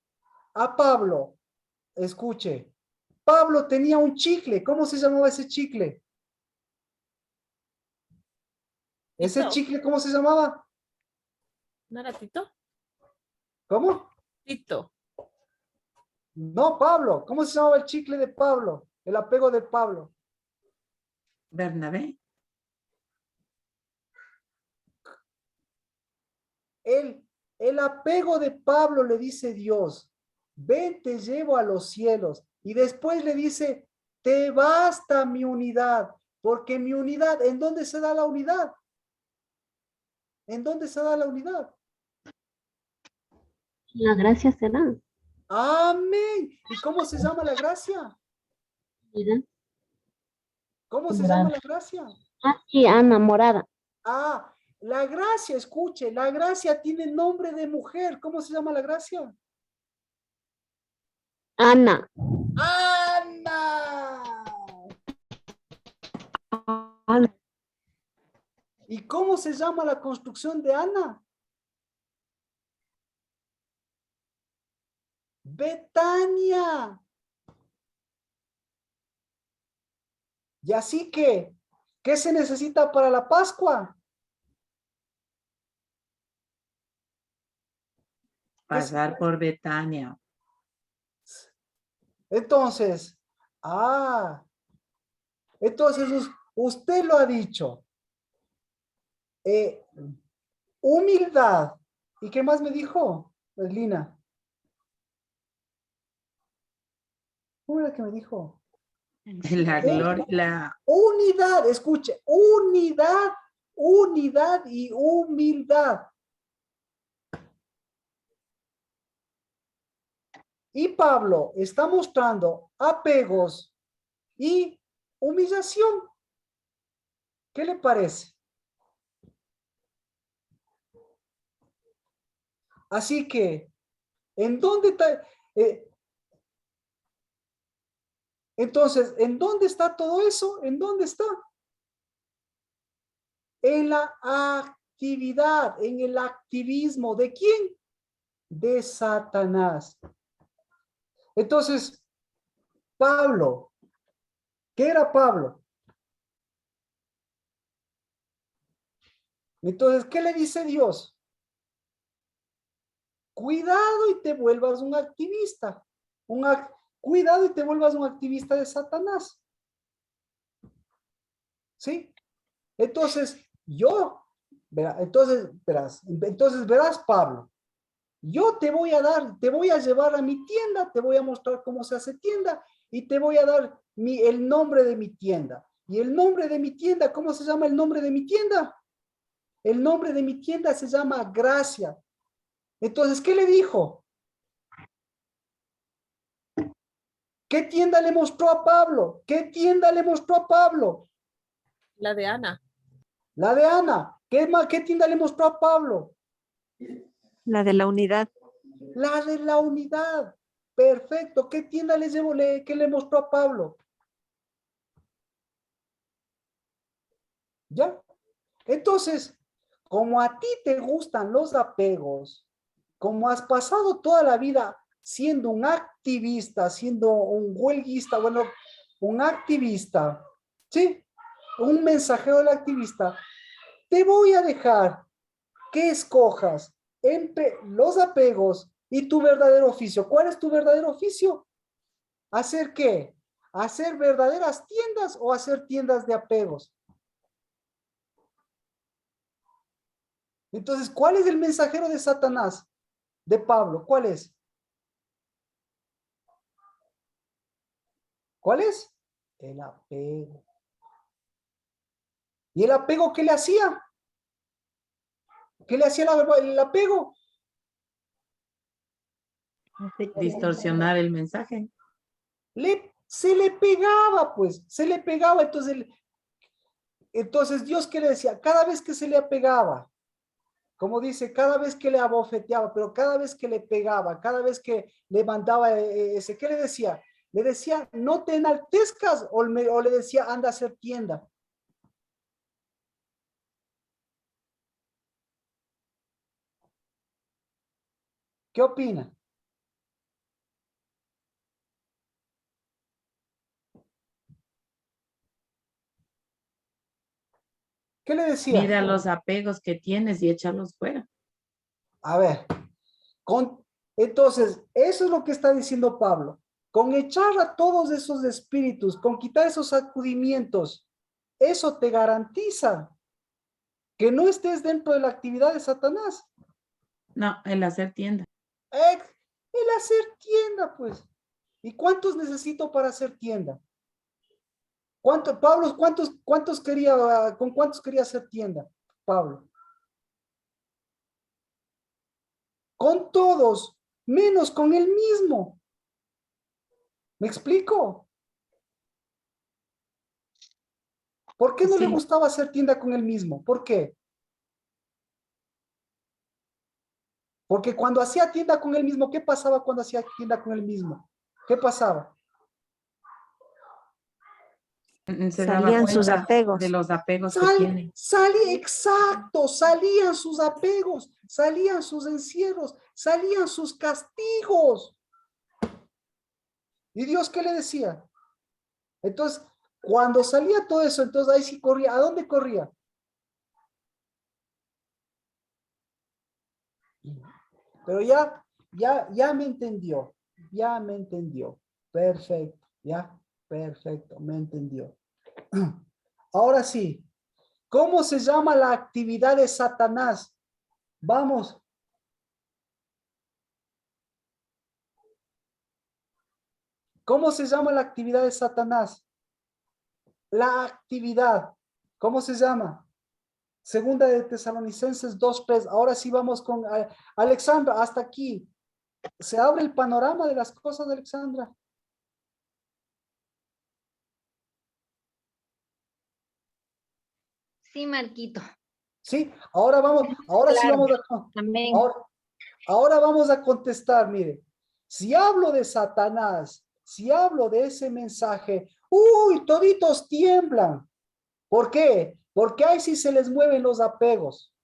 a Pablo, escuche, Pablo tenía un chicle. ¿Cómo se llamaba ese chicle? ¿Ese Tito. chicle cómo se llamaba? ¿No era Tito? ¿Cómo? Tito. No, Pablo. ¿Cómo se llamaba el chicle de Pablo? El apego de Pablo. Bernabé. El apego de Pablo le dice Dios, ven, te llevo a los cielos. Y después le dice, te basta mi unidad, porque mi unidad, ¿en dónde se da la unidad? ¿En dónde se da la unidad? La gracia será. Amén. ¿Y cómo se llama la gracia? Mira. ¿Cómo se llama Morada. la gracia? Ah, sí, Ana, morada. Ah, la gracia, escuche, la gracia tiene nombre de mujer. ¿Cómo se llama la gracia? Ana. Ana. Ana. ¿Y cómo se llama la construcción de Ana? Betania. Y así que, ¿qué se necesita para la Pascua? Pasar por Betania. Entonces, entonces usted lo ha dicho. Humildad. ¿Y qué más me dijo, Lina? ¿Cómo era que me dijo? La gloria, Unidad, escuche, unidad y humildad. Y Pablo está mostrando apegos y humillación. ¿Qué le parece? Así que, ¿en dónde está? Entonces, ¿en dónde está todo eso? ¿En dónde está? en la actividad, en el activismo. ¿De quién? De Satanás. Entonces, Pablo, ¿qué era Pablo? Entonces, ¿qué le dice Dios? Cuidado y te vuelvas un activista. Cuidado y te vuelvas un activista de Satanás. ¿Sí? Entonces, entonces verás, Pablo, yo te voy a dar, te voy a llevar a mi tienda, te voy a mostrar cómo se hace tienda y te voy a dar el nombre de mi tienda. Y el nombre de mi tienda, ¿cómo se llama el nombre de mi tienda? El nombre de mi tienda se llama Gracia. Entonces, ¿qué le dijo? ¿Qué tienda le mostró a Pablo? ¿Qué tienda le mostró a Pablo? La de Ana. La de Ana. ¿Qué tienda le mostró a Pablo? La de la unidad. La de la unidad. Perfecto. ¿Qué tienda qué le mostró a Pablo? ¿Ya? Entonces, como a ti te gustan los apegos, como has pasado toda la vida siendo un activista, siendo un huelguista, bueno, un activista, ¿sí? Un mensajero del activista, te voy a dejar que escojas entre los apegos y tu verdadero oficio. ¿Cuál es tu verdadero oficio? ¿Hacer qué? ¿Hacer verdaderas tiendas o hacer tiendas de apegos? Entonces, ¿cuál es el mensajero de Satanás? De Pablo, ¿cuál es? ¿Cuál es? El apego. ¿Y el apego qué le hacía? ¿Qué le hacía el apego? Distorsionar el mensaje. Se le pegaba, pues, se le pegaba. Entonces Dios, ¿qué le decía? Cada vez que se le apegaba, como dice, cada vez que le abofeteaba, pero cada vez que le pegaba, cada vez que le mandaba ¿qué le decía? Le decía, no te enaltezcas, o le decía, anda a hacer tienda. ¿Qué opina? ¿Qué le decía? Mira los apegos que tienes y échalos fuera. A ver, entonces, eso es lo que está diciendo Pablo. Con echar a todos esos espíritus, con quitar esos sacudimientos, eso te garantiza que no estés dentro de la actividad de Satanás. No, el hacer tienda. El hacer tienda, pues. ¿Y cuántos necesito para hacer tienda? Pablo, con cuántos quería hacer tienda, Pablo? Con todos, menos con él mismo. ¿Me explico? ¿Por qué no le gustaba hacer tienda con él mismo? ¿Por qué? Porque cuando hacía tienda con él mismo, ¿qué pasaba cuando hacía tienda con él mismo? ¿Qué pasaba? Se daba Salían sus cuenta apegos. de los apegos que tiene. Exacto, salían sus apegos, salían sus encierros, salían sus castigos. ¿Y Dios qué le decía? Entonces, cuando salía todo eso, entonces ahí sí corría. ¿A dónde corría? Pero ya me entendió. Ya me entendió. Perfecto, ya, perfecto, me entendió. Ahora sí, ¿cómo se llama la actividad de Satanás? Vamos. ¿Cómo se llama la actividad de Satanás? La actividad. ¿Cómo se llama? Segunda de Tesalonicenses 2:3. Ahora sí vamos con Alexandra, hasta aquí. ¿Se abre el panorama de las cosas de Alexandra? Sí, Marquito. Sí, ahora sí Claro. vamos Amén. ahora vamos a contestar, mire. Si hablo de Satanás, si hablo de ese mensaje, ¡uy! Toditos tiemblan. ¿Por qué? Porque ahí sí se les mueven los apegos.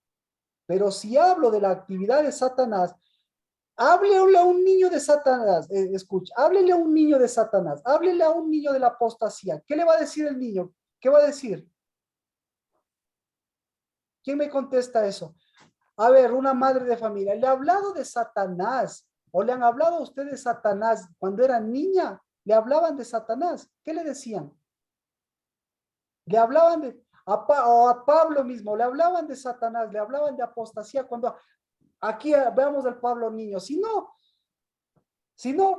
Pero si hablo de la actividad de Satanás, háblele a un niño de Satanás, escucha, háblele a un niño de Satanás, háblele a un niño de la apostasía. ¿Qué le va a decir el niño? ¿Qué va a decir? ¿Quién me contesta eso? A ver, una madre de familia, ¿le ha hablado de Satanás? ¿O le han hablado a usted de Satanás cuando era niña? ¿Le hablaban de Satanás? ¿Qué le decían? Le hablaban o a Pablo mismo, le hablaban de Satanás, le hablaban de apostasía cuando aquí veamos al Pablo niño. Si no,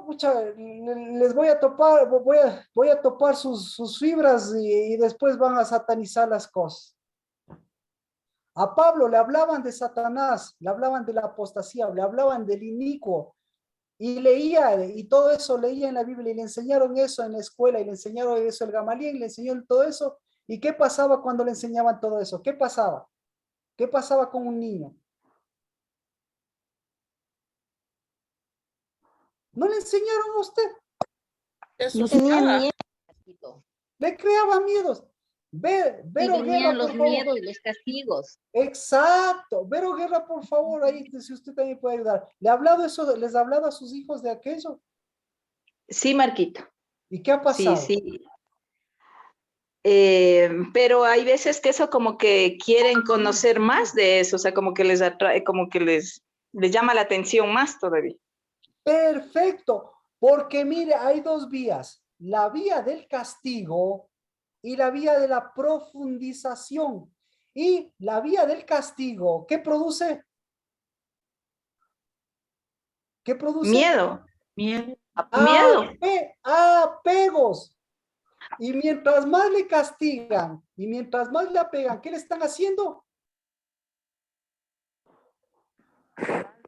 mucha, les voy a topar, voy a topar sus fibras y después van a satanizar las cosas. A Pablo le hablaban de Satanás, le hablaban de la apostasía, le hablaban del inicuo y leía, y todo eso leía en la Biblia y le enseñaron eso en la escuela y le enseñaron eso el Gamaliel, le enseñó todo eso. ¿Y qué pasaba cuando le enseñaban todo eso? ¿Qué pasaba? ¿Qué pasaba con un niño? ¿No le enseñaron a usted? Te No tenía asustaba. miedo. Le creaba miedos. Y Vero Guerra, venían los por favor. miedos y los castigos. Exacto. Vero Guerra, por favor, ahí, si usted también puede ayudar. ¿Le ha hablado eso, les ha hablado a sus hijos de aquello? Sí, Marquito. ¿Y qué ha pasado? Sí, sí. Pero hay veces que eso como que quieren conocer más de eso, o sea, como que les atrae, como que les llama la atención más todavía. Perfecto. Porque mire, hay dos vías. La vía del castigo y la vía de la profundización. Y la vía del castigo, ¿qué produce? ¿Qué produce? Miedo. Miedo. Miedo. Apegos. Y mientras más le castigan y mientras más le apegan, ¿qué le están haciendo?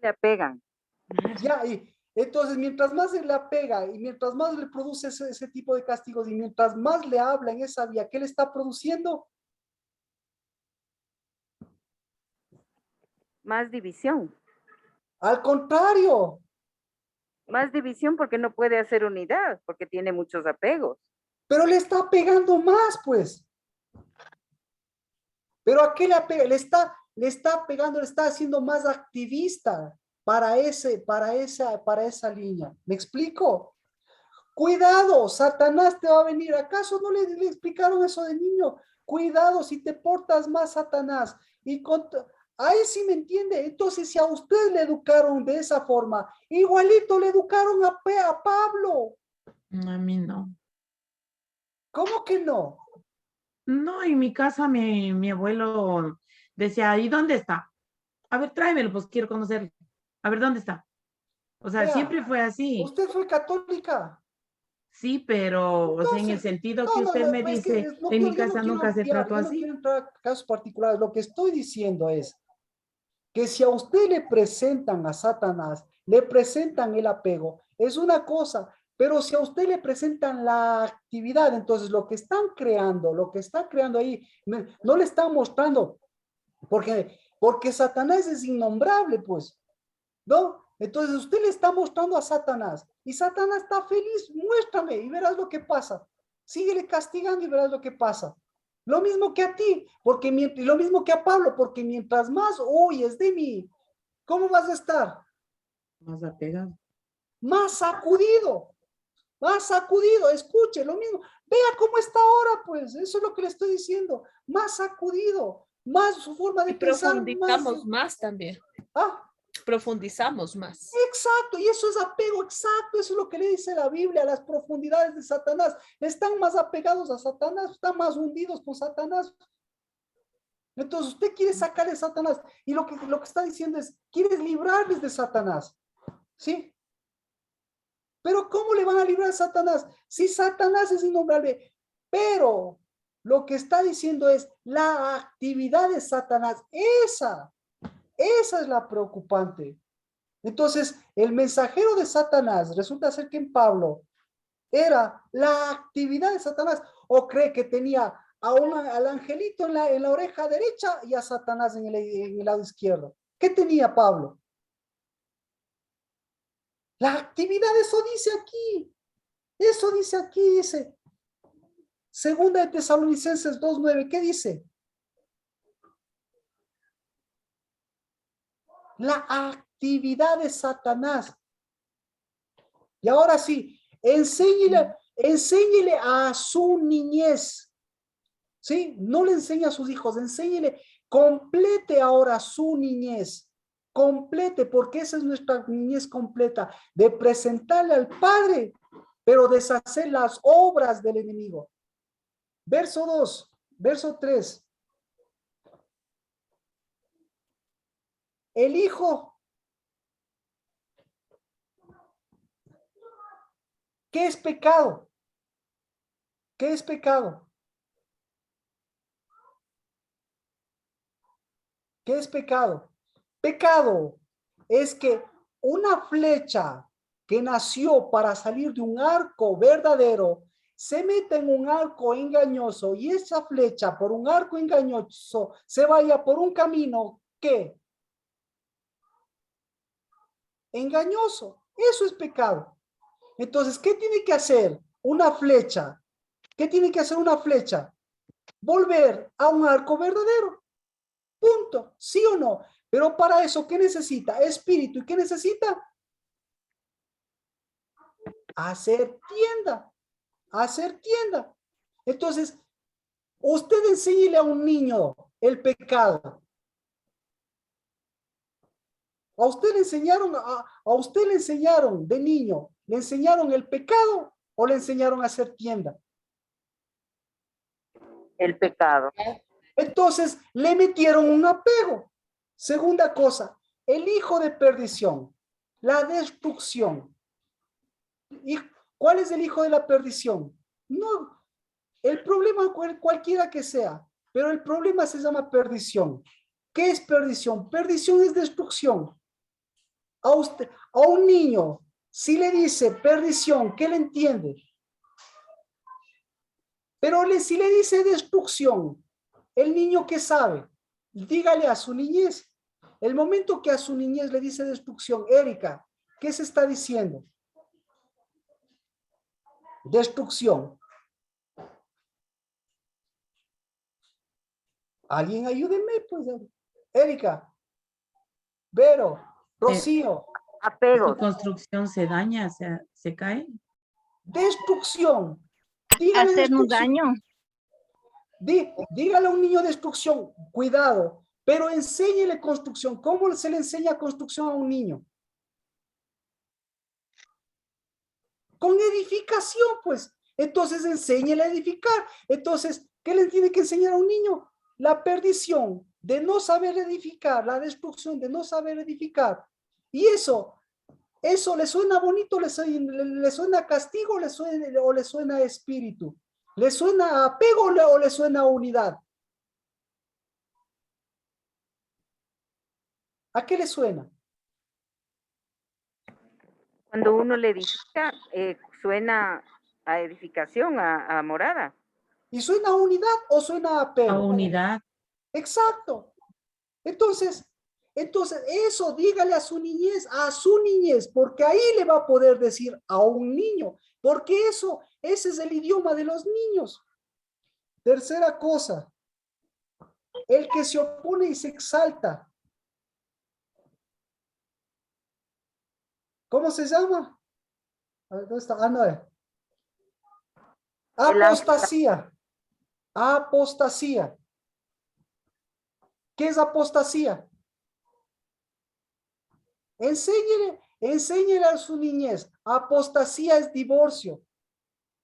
Le apegan. Ya, y entonces mientras más se le apega y mientras más le produce ese tipo de castigos y mientras más le habla en esa vía, ¿qué le está produciendo? Más división. Al contrario, Más división porque no puede hacer unidad, porque tiene muchos apegos. pero le está pegando más, pues. Pero ¿a qué le apega? Le está pegando, le está haciendo más activista para esa línea. ¿Me explico? Cuidado, Satanás te va a venir. ¿Acaso no le explicaron eso de niño? Cuidado si te portas más, Satanás. Ahí sí me entiende. Entonces, si a usted le educaron de esa forma, igualito le educaron a Pablo. A mí no. ¿Cómo que no? No, en mi casa mi abuelo decía, ¿y dónde está? A ver, tráemelo, pues quiero conocerlo. A ver, ¿dónde está? O sea, Vea, siempre fue así. ¿usted fue católica? Sí, pero, o sea, en el Entonces, sentido que no, usted me es dice, que no, en mi yo no casa quiero nunca se ampliar, trató yo no así. quiero entrar a casos particulares. Lo que estoy diciendo es que si a usted le presentan a Satanás, le presentan el apego, es una cosa, pero si a usted le presentan la actividad, entonces lo que están creando, lo que está creando ahí, no le están mostrando, porque Satanás es innombrable, pues, ¿no? Entonces usted le está mostrando a Satanás y Satanás está feliz, muéstrame y verás lo que pasa. Síguele castigando y verás lo que pasa. Lo mismo que a ti, lo mismo que a Pablo, porque mientras más huyes de mí, ¿cómo vas a estar? Más apegado. Más sacudido, escuche, lo mismo. Vea cómo está ahora, pues, eso es lo que le estoy diciendo. Más sacudido, más su forma de Y pensar, más... profundizamos más también. Ah, Profundizamos más. exacto, y eso es apego, exacto, eso es lo que le dice la Biblia, las profundidades de Satanás. Están más apegados a Satanás, están más hundidos con Satanás. Entonces usted quiere sacarle a Satanás y lo que está diciendo es, quieres librarles de Satanás, ¿sí? Pero ¿cómo le van a librar a Satanás? Si Satanás es innombrable, pero lo que está diciendo es la actividad de Satanás, esa es la preocupante. Entonces, el mensajero de Satanás resulta ser que en Pablo era la actividad de Satanás, o cree que tenía al angelito en la oreja derecha y a Satanás en el lado izquierdo. ¿Qué tenía Pablo? La actividad, eso dice aquí, dice. Segunda de Tesalonicenses 2:9, ¿qué dice? La actividad de Satanás. Y ahora sí, enséñele a su niñez. ¿Sí? No le enseña a sus hijos, enséñele, complete ahora su niñez. Complete, porque esa es nuestra niñez completa, de presentarle al Padre, pero deshacer las obras del enemigo. Verso 2, verso 3. El hijo. ¿Qué es pecado? ¿Qué es pecado? ¿Qué es pecado? Pecado es que una flecha que nació para salir de un arco verdadero se meta en un arco engañoso y esa flecha por un arco engañoso se vaya por un camino que engañoso. Eso es pecado. Entonces, ¿qué tiene que hacer una flecha? ¿Qué tiene que hacer una flecha? Volver a un arco verdadero. Punto. ¿Sí o no? Pero para eso, ¿qué necesita? Espíritu. ¿Y qué necesita? Hacer tienda. Hacer tienda. Entonces, usted enséñele a un niño el pecado. A usted le enseñaron de niño, ¿le enseñaron el pecado o le enseñaron a hacer tienda? El pecado. Entonces, le metieron un apego. Segunda cosa, el hijo de perdición, la destrucción. ¿Y cuál es el hijo de la perdición? No, el problema cualquiera que sea, pero el problema se llama perdición. ¿Qué es perdición? Perdición es destrucción. A usted, a un niño, si le dice perdición, ¿qué le entiende? Pero si le dice destrucción, el niño ¿qué sabe? Dígale a su niñez. El momento que a su niñez le dice destrucción, Erika, ¿qué se está diciendo? Destrucción. Alguien ayúdenme, pues. Erika, Vero, Rocío. Apegos. Su construcción se daña, se cae. Destrucción. Dígale Hacernos destrucción. daño. Dígale a un niño destrucción, cuidado, pero enséñele construcción. ¿Cómo se le enseña construcción a un niño? Con edificación, pues. Entonces enséñele a edificar. Entonces, ¿qué le tiene que enseñar a un niño? La perdición de no saber edificar, la destrucción de no saber edificar. Y eso le suena bonito, le suena castigo, o le suena espíritu. ¿Le suena apego o le suena unidad? ¿A qué le suena? Cuando uno le edifica, suena a edificación, a morada. ¿Y suena a unidad o suena a apego? A unidad. Exacto. Entonces eso dígale a su niñez, porque ahí le va a poder decir a un niño, porque ese es el idioma de los niños. Tercera cosa, el que se opone y se exalta. ¿Cómo se llama? A ver, ¿dónde está? Ah, no. Apostasía. Apostasía. ¿Qué es apostasía? Enséñele a su niñez. Apostasía es divorcio.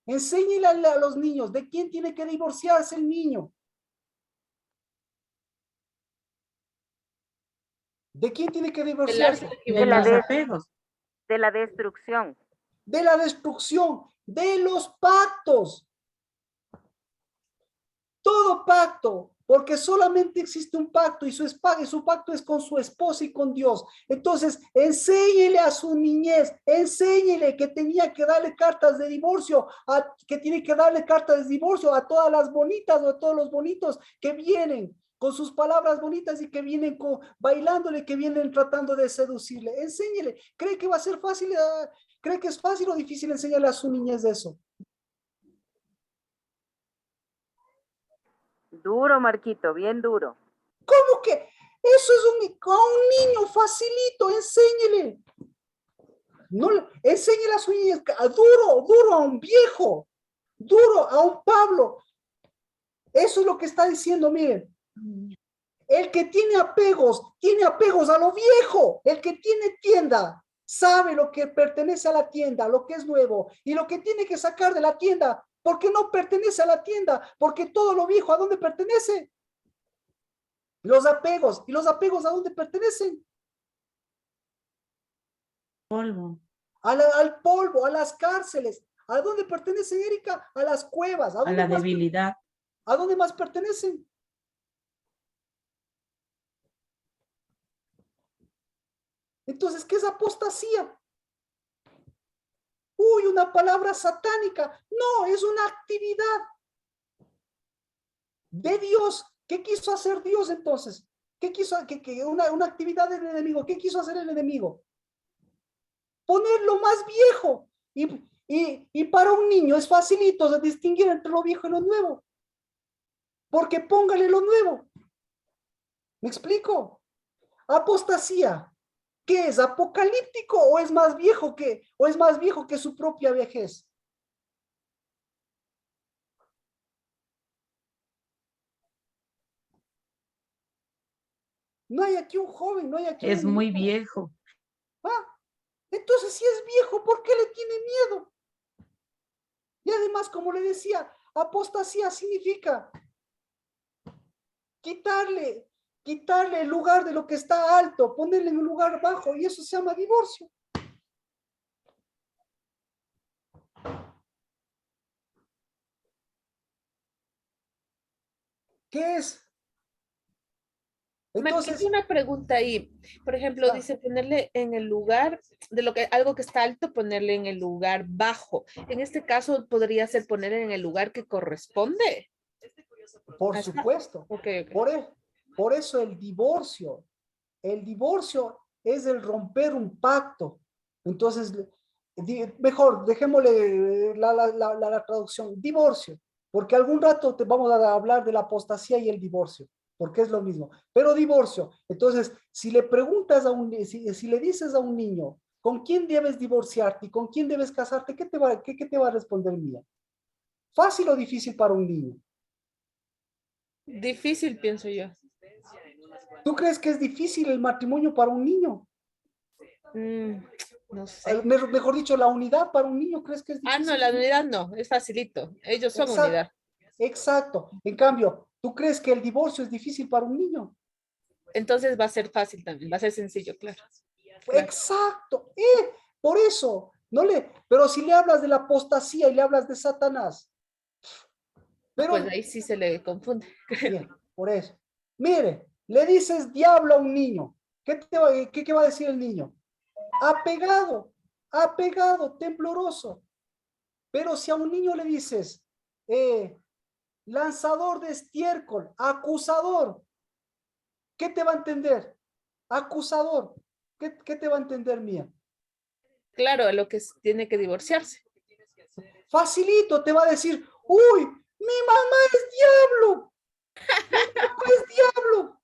Enséñele a los niños de quién tiene que divorciarse el niño. ¿De quién tiene que divorciarse? De los apegos. De la destrucción. De la destrucción, de los pactos. Todo pacto, porque solamente existe un pacto y su pacto es con su esposa y con Dios. Entonces, enséñele a su niñez, enséñele que tenía que darle cartas de divorcio, que tiene que darle cartas de divorcio a todas las bonitas o a todos los bonitos que vienen con sus palabras bonitas y que vienen bailándole, que vienen tratando de seducirle. Enséñele. ¿Cree que va a ser fácil? ¿Cree que es fácil o difícil enseñarle a su niñez eso? Duro, Marquito, bien duro. ¿Cómo que? Eso a un niño facilito, enséñele. No, enséñele a su niña, duro a un viejo, duro a un Pablo. Eso es lo que está diciendo, miren. El que tiene apegos a lo viejo. El que tiene tienda, sabe lo que pertenece a la tienda, lo que es nuevo, y lo que tiene que sacar de la tienda, porque no pertenece a la tienda, porque todo lo viejo, ¿a dónde pertenece? Los apegos. ¿Y los apegos a dónde pertenecen? Polvo. Al polvo, a las cárceles. ¿A dónde pertenecen, Erika? A las cuevas. A la debilidad. ¿A dónde más pertenecen? Entonces, ¿qué es apostasía? Uy, una palabra satánica. No, es una actividad de Dios. ¿Qué quiso hacer Dios entonces? ¿Qué quiso? Una actividad del enemigo. ¿Qué quiso hacer el enemigo? Poner lo más viejo. Y para un niño es facilito de distinguir entre lo viejo y lo nuevo. Porque póngale lo nuevo. ¿Me explico? Apostasía. ¿Qué es? ¿Apocalíptico o es más viejo que su propia vejez? No hay aquí un joven, no hay aquí Es un muy niño. viejo. Ah, entonces si es viejo, ¿por qué le tiene miedo? Y además, como le decía, apostasía significa quitarle el lugar de lo que está alto, ponerle en un lugar bajo, y eso se llama divorcio. ¿Qué es? Entonces, Entonces, una pregunta ahí. Por ejemplo, dice ponerle en el lugar de algo que está alto, ponerle en el lugar bajo. En este caso, podría ser ponerle en el lugar que corresponde. por supuesto. Okay. Por eso el divorcio es el romper un pacto. Entonces, mejor, dejémosle la traducción, divorcio, porque algún rato te vamos a hablar de la apostasía y el divorcio, porque es lo mismo, pero divorcio. Entonces, si le preguntas si le dices a un niño, ¿con quién debes divorciarte y con quién debes casarte? ¿Qué te va a responder Mía? ¿Fácil o difícil para un niño? Difícil, pienso yo. ¿Tú crees que es difícil el matrimonio para un niño? No sé. Mejor dicho, la unidad para un niño, ¿crees que es difícil? No, la unidad no, es facilito. Ellos son unidad. Exacto. En cambio, ¿tú crees que el divorcio es difícil para un niño? Entonces va a ser fácil también, va a ser sencillo, claro. Exacto. Por eso, pero si le hablas de la apostasía y le hablas de Satanás. Pues ahí sí se le confunde. Bien, por eso. Mire, le dices diablo a un niño. ¿Qué va a decir el niño? Apegado, tembloroso. Pero si a un niño le dices, lanzador de estiércol, acusador, ¿qué te va a entender? Acusador, ¿qué te va a entender, Mía? Claro, lo que tiene que divorciarse. Facilito, te va a decir, uy, mi mamá es diablo. Mi papá es diablo.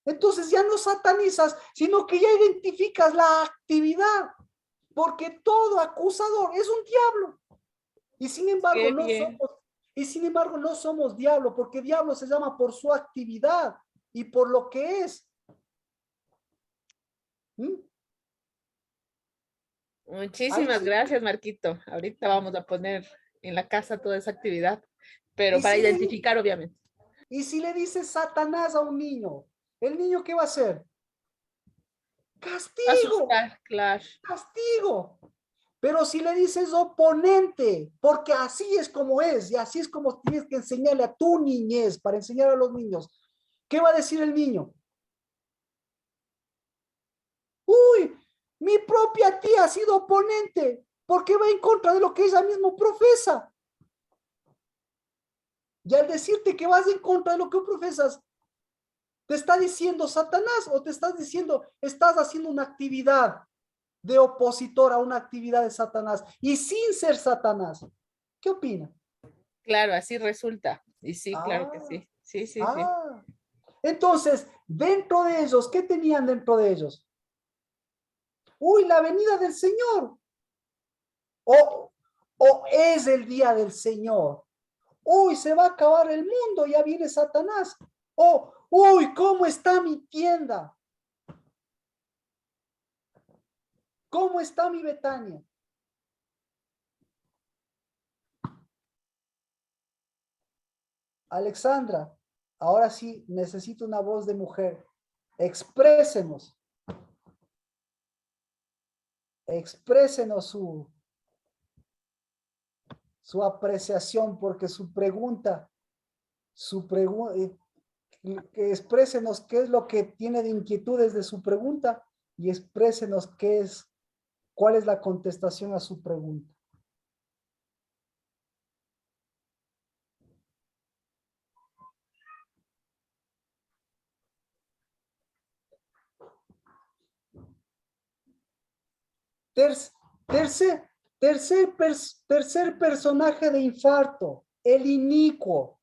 Entonces ya no satanizas, sino que ya identificas la actividad, porque todo acusador es un diablo. Y sin embargo, no somos diablo, porque diablo se llama por su actividad y por lo que es. Muchísimas gracias, Marquito. Ahorita vamos a poner en la casa toda esa actividad, pero para identificar, obviamente. Y si le dices Satanás a un niño, ¿el niño qué va a hacer? Castigo. Asustar, claro. Castigo. Pero si le dices oponente, porque así es como es, y así es como tienes que enseñarle a tu niñez, para enseñar a los niños, ¿qué va a decir el niño? Uy, mi propia tía ha sido oponente, porque va en contra de lo que ella mismo profesa. Y al decirte que vas en contra de lo que profesas, ¿te está diciendo Satanás o te estás diciendo, estás haciendo una actividad de opositor a una actividad de Satanás y sin ser Satanás? ¿Qué opina? Claro, así resulta. Y sí, claro que sí. Sí. Entonces, dentro de ellos, ¿qué tenían dentro de ellos? Uy, la venida del Señor. O es el día del Señor. Uy, se va a acabar el mundo, ya viene Satanás. Uy, ¿cómo está mi tienda? ¿Cómo está mi Betania? Alexandra, ahora sí necesito una voz de mujer. Exprésenos. Exprésenos su apreciación, porque su pregunta, que exprésenos qué es lo que tiene de inquietudes de su pregunta y exprésenos cuál es la contestación a su pregunta. Tercer personaje de infarto, el inicuo.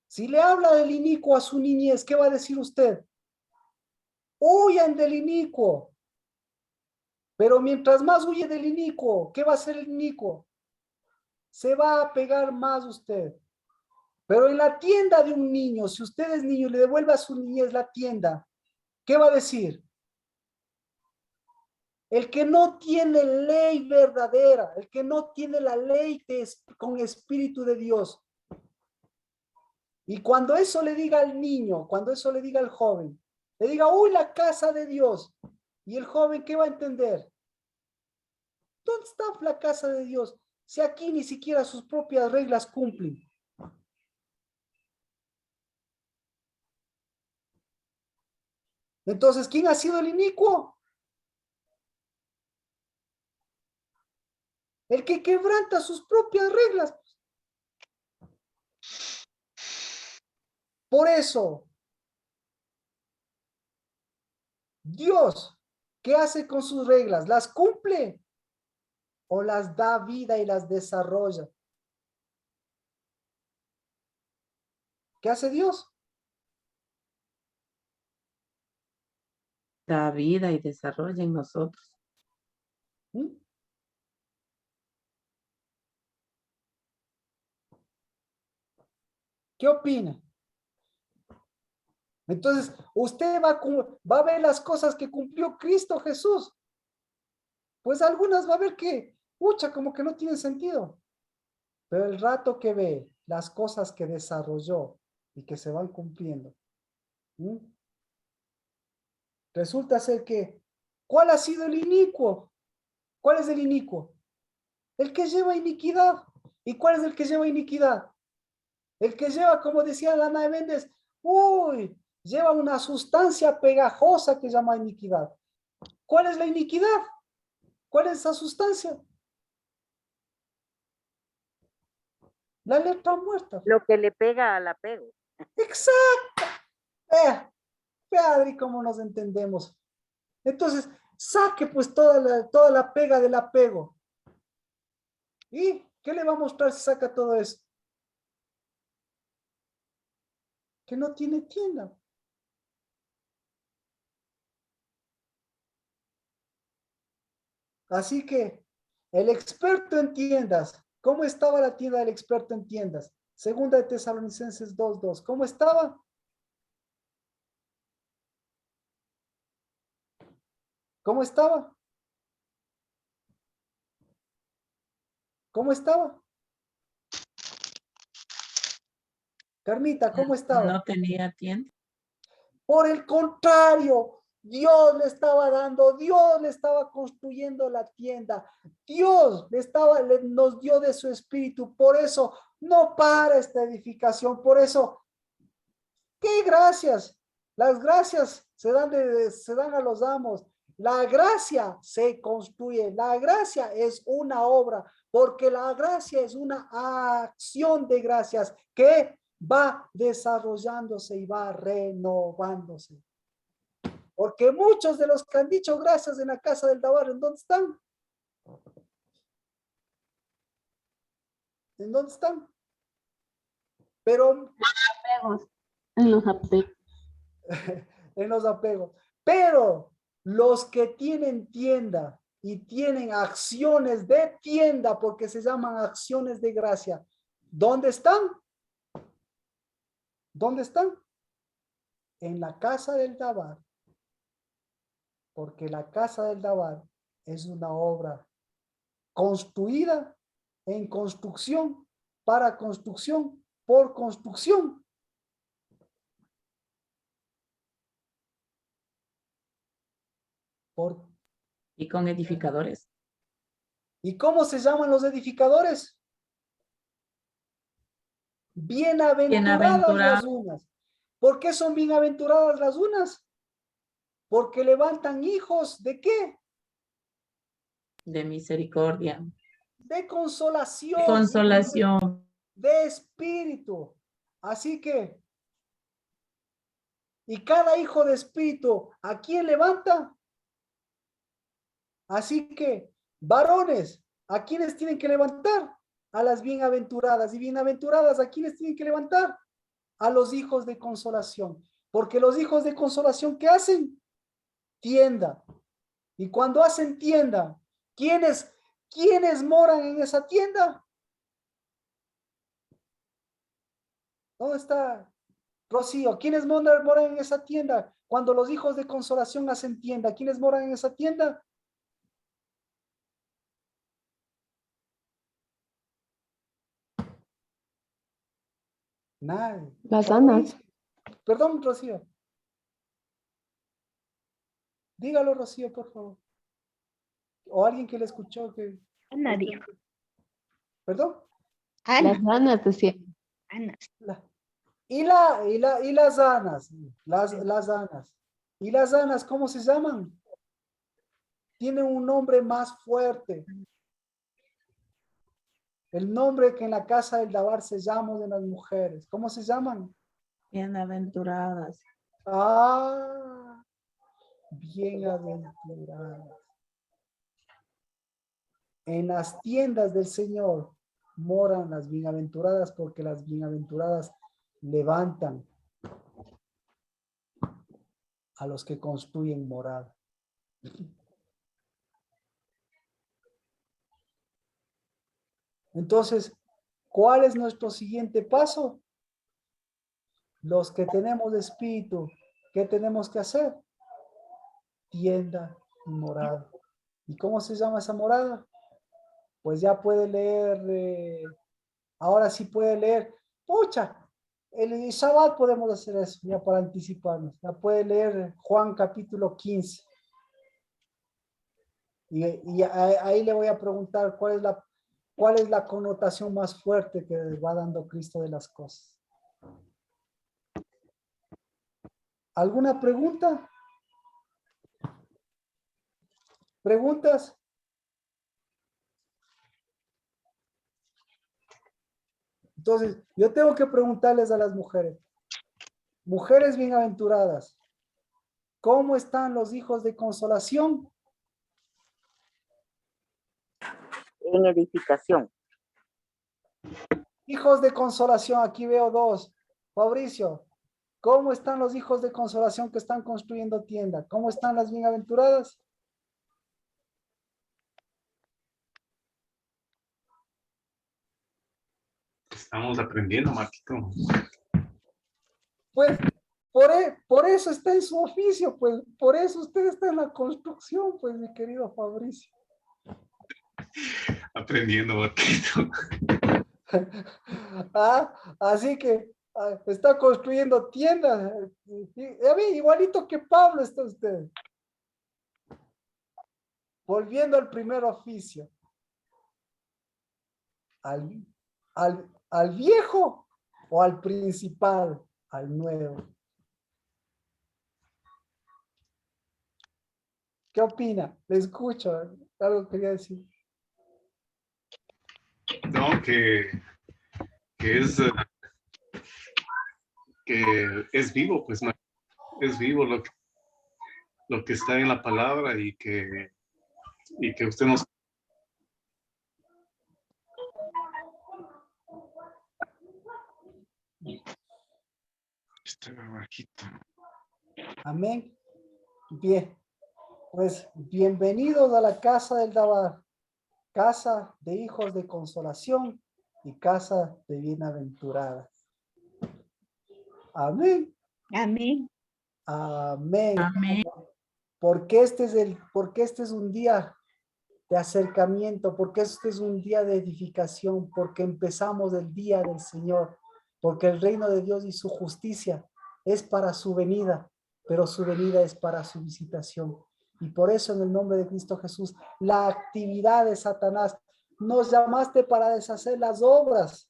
Si le habla del inicuo a su niñez, ¿qué va a decir usted? Huyan del inicuo. Pero mientras más huye del inicuo, ¿qué va a hacer el inicuo? Se va a pegar más usted. Pero en la tienda de un niño, si usted es niño y le devuelve a su niñez la tienda, ¿qué va a decir? El que no tiene ley verdadera, el que no tiene la ley con espíritu de Dios. Y cuando eso le diga al niño, cuando eso le diga al joven, le diga, uy, la casa de Dios. Y el joven, ¿qué va a entender? ¿Dónde está la casa de Dios? Si aquí ni siquiera sus propias reglas cumplen. Entonces, ¿quién ha sido el inicuo? El que quebranta sus propias reglas. Por eso, Dios, ¿qué hace con sus reglas? ¿Las cumple o las da vida y las desarrolla? ¿Qué hace Dios? Da vida y desarrolla en nosotros. ¿Mm? ¿Qué opina? Entonces, usted va a ver las cosas que cumplió Cristo Jesús. Pues algunas va a ver que, pucha, como que no tienen sentido. Pero el rato que ve las cosas que desarrolló y que se van cumpliendo, ¿mm? Resulta ser que, ¿cuál ha sido el inicuo? ¿Cuál es el inicuo? El que lleva iniquidad. ¿Y cuál es el que lleva iniquidad? El que lleva, como decía Lana de Méndez, uy, lleva una sustancia pegajosa que llama iniquidad. ¿Cuál es la iniquidad? ¿Cuál es esa sustancia? La letra muerta. Lo que le pega al apego. Exacto. Adri, cómo nos entendemos. Entonces, saque pues toda la pega del apego. ¿Y qué le va a mostrar si saca todo eso? Que no tiene tienda. Así que el experto en tiendas, ¿cómo estaba la tienda del experto en tiendas? Segunda de Tesalonicenses 2:2. ¿Cómo estaba? ¿Cómo estaba? ¿Cómo estaba? Carmita, ¿cómo estaba? No tenía tienda. Por el contrario, Dios le estaba dando, Dios le estaba construyendo la tienda, Dios nos dio de su espíritu, por eso no para esta edificación, por eso, ¿qué gracias? Las gracias se dan a los amos, la gracia se construye, la gracia es una obra, porque la gracia es una acción de gracias que va desarrollándose y va renovándose. Porque muchos de los que han dicho gracias en la casa del Dabar, ¿en dónde están? ¿En dónde están? Pero En los apegos. En los apegos. Pero los que tienen tienda y tienen acciones de tienda, porque se llaman acciones de gracia, ¿dónde están? ¿Dónde están? En la casa del Dabar. Porque la casa del Dabar es una obra construida en construcción, para construcción, por construcción. Y con edificadores. ¿Y cómo se llaman los edificadores? Bienaventuradas las unas. ¿Por qué son bienaventuradas las unas? Porque levantan hijos ¿de qué? De misericordia. De consolación. De consolación. De espíritu. Así que, y cada hijo de espíritu, ¿a quién levanta? Así que, varones, ¿a quiénes tienen que levantar? A las bienaventuradas. Y bienaventuradas, ¿a quiénes tienen que levantar? A los hijos de consolación. Porque los hijos de consolación, ¿qué hacen? Tienda. Y cuando hacen tienda, ¿quiénes moran en esa tienda? ¿Dónde está Rocío? ¿Quiénes moran en esa tienda? Cuando los hijos de consolación hacen tienda, ¿quiénes moran en esa tienda? Nadie. Las damas. Perdón, Rocío. Dígalo, Rocío, por favor. O alguien que le escuchó que... Ana dijo. ¿Perdón? Las ganas decía. Ana. Y las anas. Las anas. ¿Y las anas cómo se llaman? Tienen un nombre más fuerte. El nombre que en la casa del Dabar se llama de las mujeres. ¿Cómo se llaman? Bienaventuradas. Ah, bienaventuradas. En las tiendas del Señor moran las bienaventuradas, porque las bienaventuradas levantan a los que construyen morada. Entonces, ¿cuál es nuestro siguiente paso? Los que tenemos espíritu, ¿qué tenemos que hacer? Tienda y morada. ¿Y cómo se llama esa morada? Pues ya puede leer, ahora sí puede leer. Pucha, el Shabbat podemos hacer eso, ya para anticiparnos. Ya puede leer Juan capítulo 15. Y ahí le voy a preguntar cuál es la connotación más fuerte que va dando Cristo de las cosas. ¿Alguna pregunta? ¿Preguntas? Entonces, yo tengo que preguntarles a las mujeres. Mujeres bienaventuradas, ¿cómo están los hijos de consolación? En edificación. Hijos de consolación, aquí veo dos. Fabricio, ¿cómo están los hijos de consolación que están construyendo tienda? ¿Cómo están las bienaventuradas? Estamos aprendiendo, Marquito. Pues, por eso está en su oficio, pues, por eso usted está en la construcción, pues, mi querido Fabricio. Aprendiendo, Marquito. Así que está construyendo tiendas. Igualito que Pablo está usted. Volviendo al primer oficio. ¿Al viejo o al principal? Al nuevo. ¿Qué opina? Le escucho. Algo quería decir. No, que es vivo, pues, es vivo lo que está en la palabra y que usted nos... Amén. Bien, pues bienvenidos a la casa del Dabar, casa de hijos de consolación y casa de bienaventuradas. Amén. Amén. Amén. Amén. Porque este es un día de acercamiento, porque este es un día de edificación, porque empezamos el día del Señor, porque el reino de Dios y su justicia es para su venida, pero su venida es para su visitación. Y por eso en el nombre de Cristo Jesús, la actividad de Satanás, nos llamaste para deshacer las obras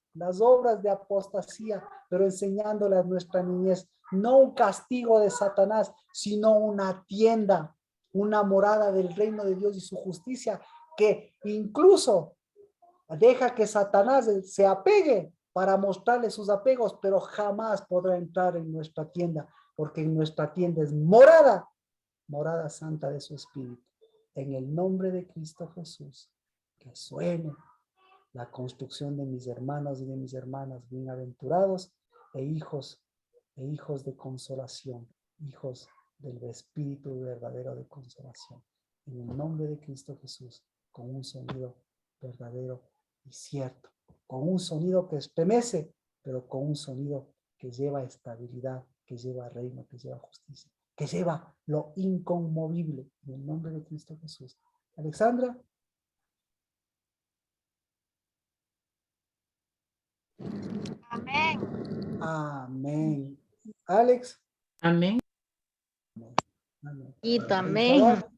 de apostasía, pero enseñándole a nuestra niñez, no un castigo de Satanás, sino una tienda, una morada del reino de Dios y su justicia, que incluso deja que Satanás se apegue para mostrarle sus apegos, pero jamás podrá entrar en nuestra tienda, porque en nuestra tienda es morada santa de su espíritu. En el nombre de Cristo Jesús, que suene la construcción de mis hermanos y de mis hermanas bienaventurados e hijos de consolación, hijos del espíritu verdadero de consolación. En el nombre de Cristo Jesús, con un sonido verdadero y cierto, con un sonido que estremece, pero con un sonido que lleva estabilidad, que lleva reino, que lleva justicia, que lleva lo inconmovible, en el nombre de Cristo Jesús. Alexandra. Amén. Amén. Alex. Amén. Amén. Y En también. Shabbat,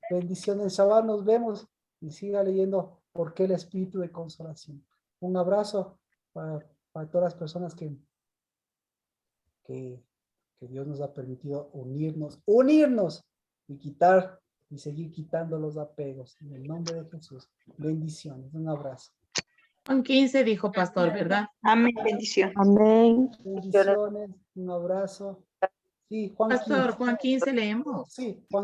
bendiciones en Shabbat, nos vemos y siga leyendo por qué el espíritu de consolación. Un abrazo para todas las personas que Dios nos ha permitido unirnos y seguir quitando los apegos. En el nombre de Jesús. Bendiciones. Un abrazo. Juan 15 dijo pastor, ¿verdad? Amén. Bendición. Amén. Bendiciones. Un abrazo. Sí, Juan Pastor, 15. Juan 15 leemos. Sí, Juan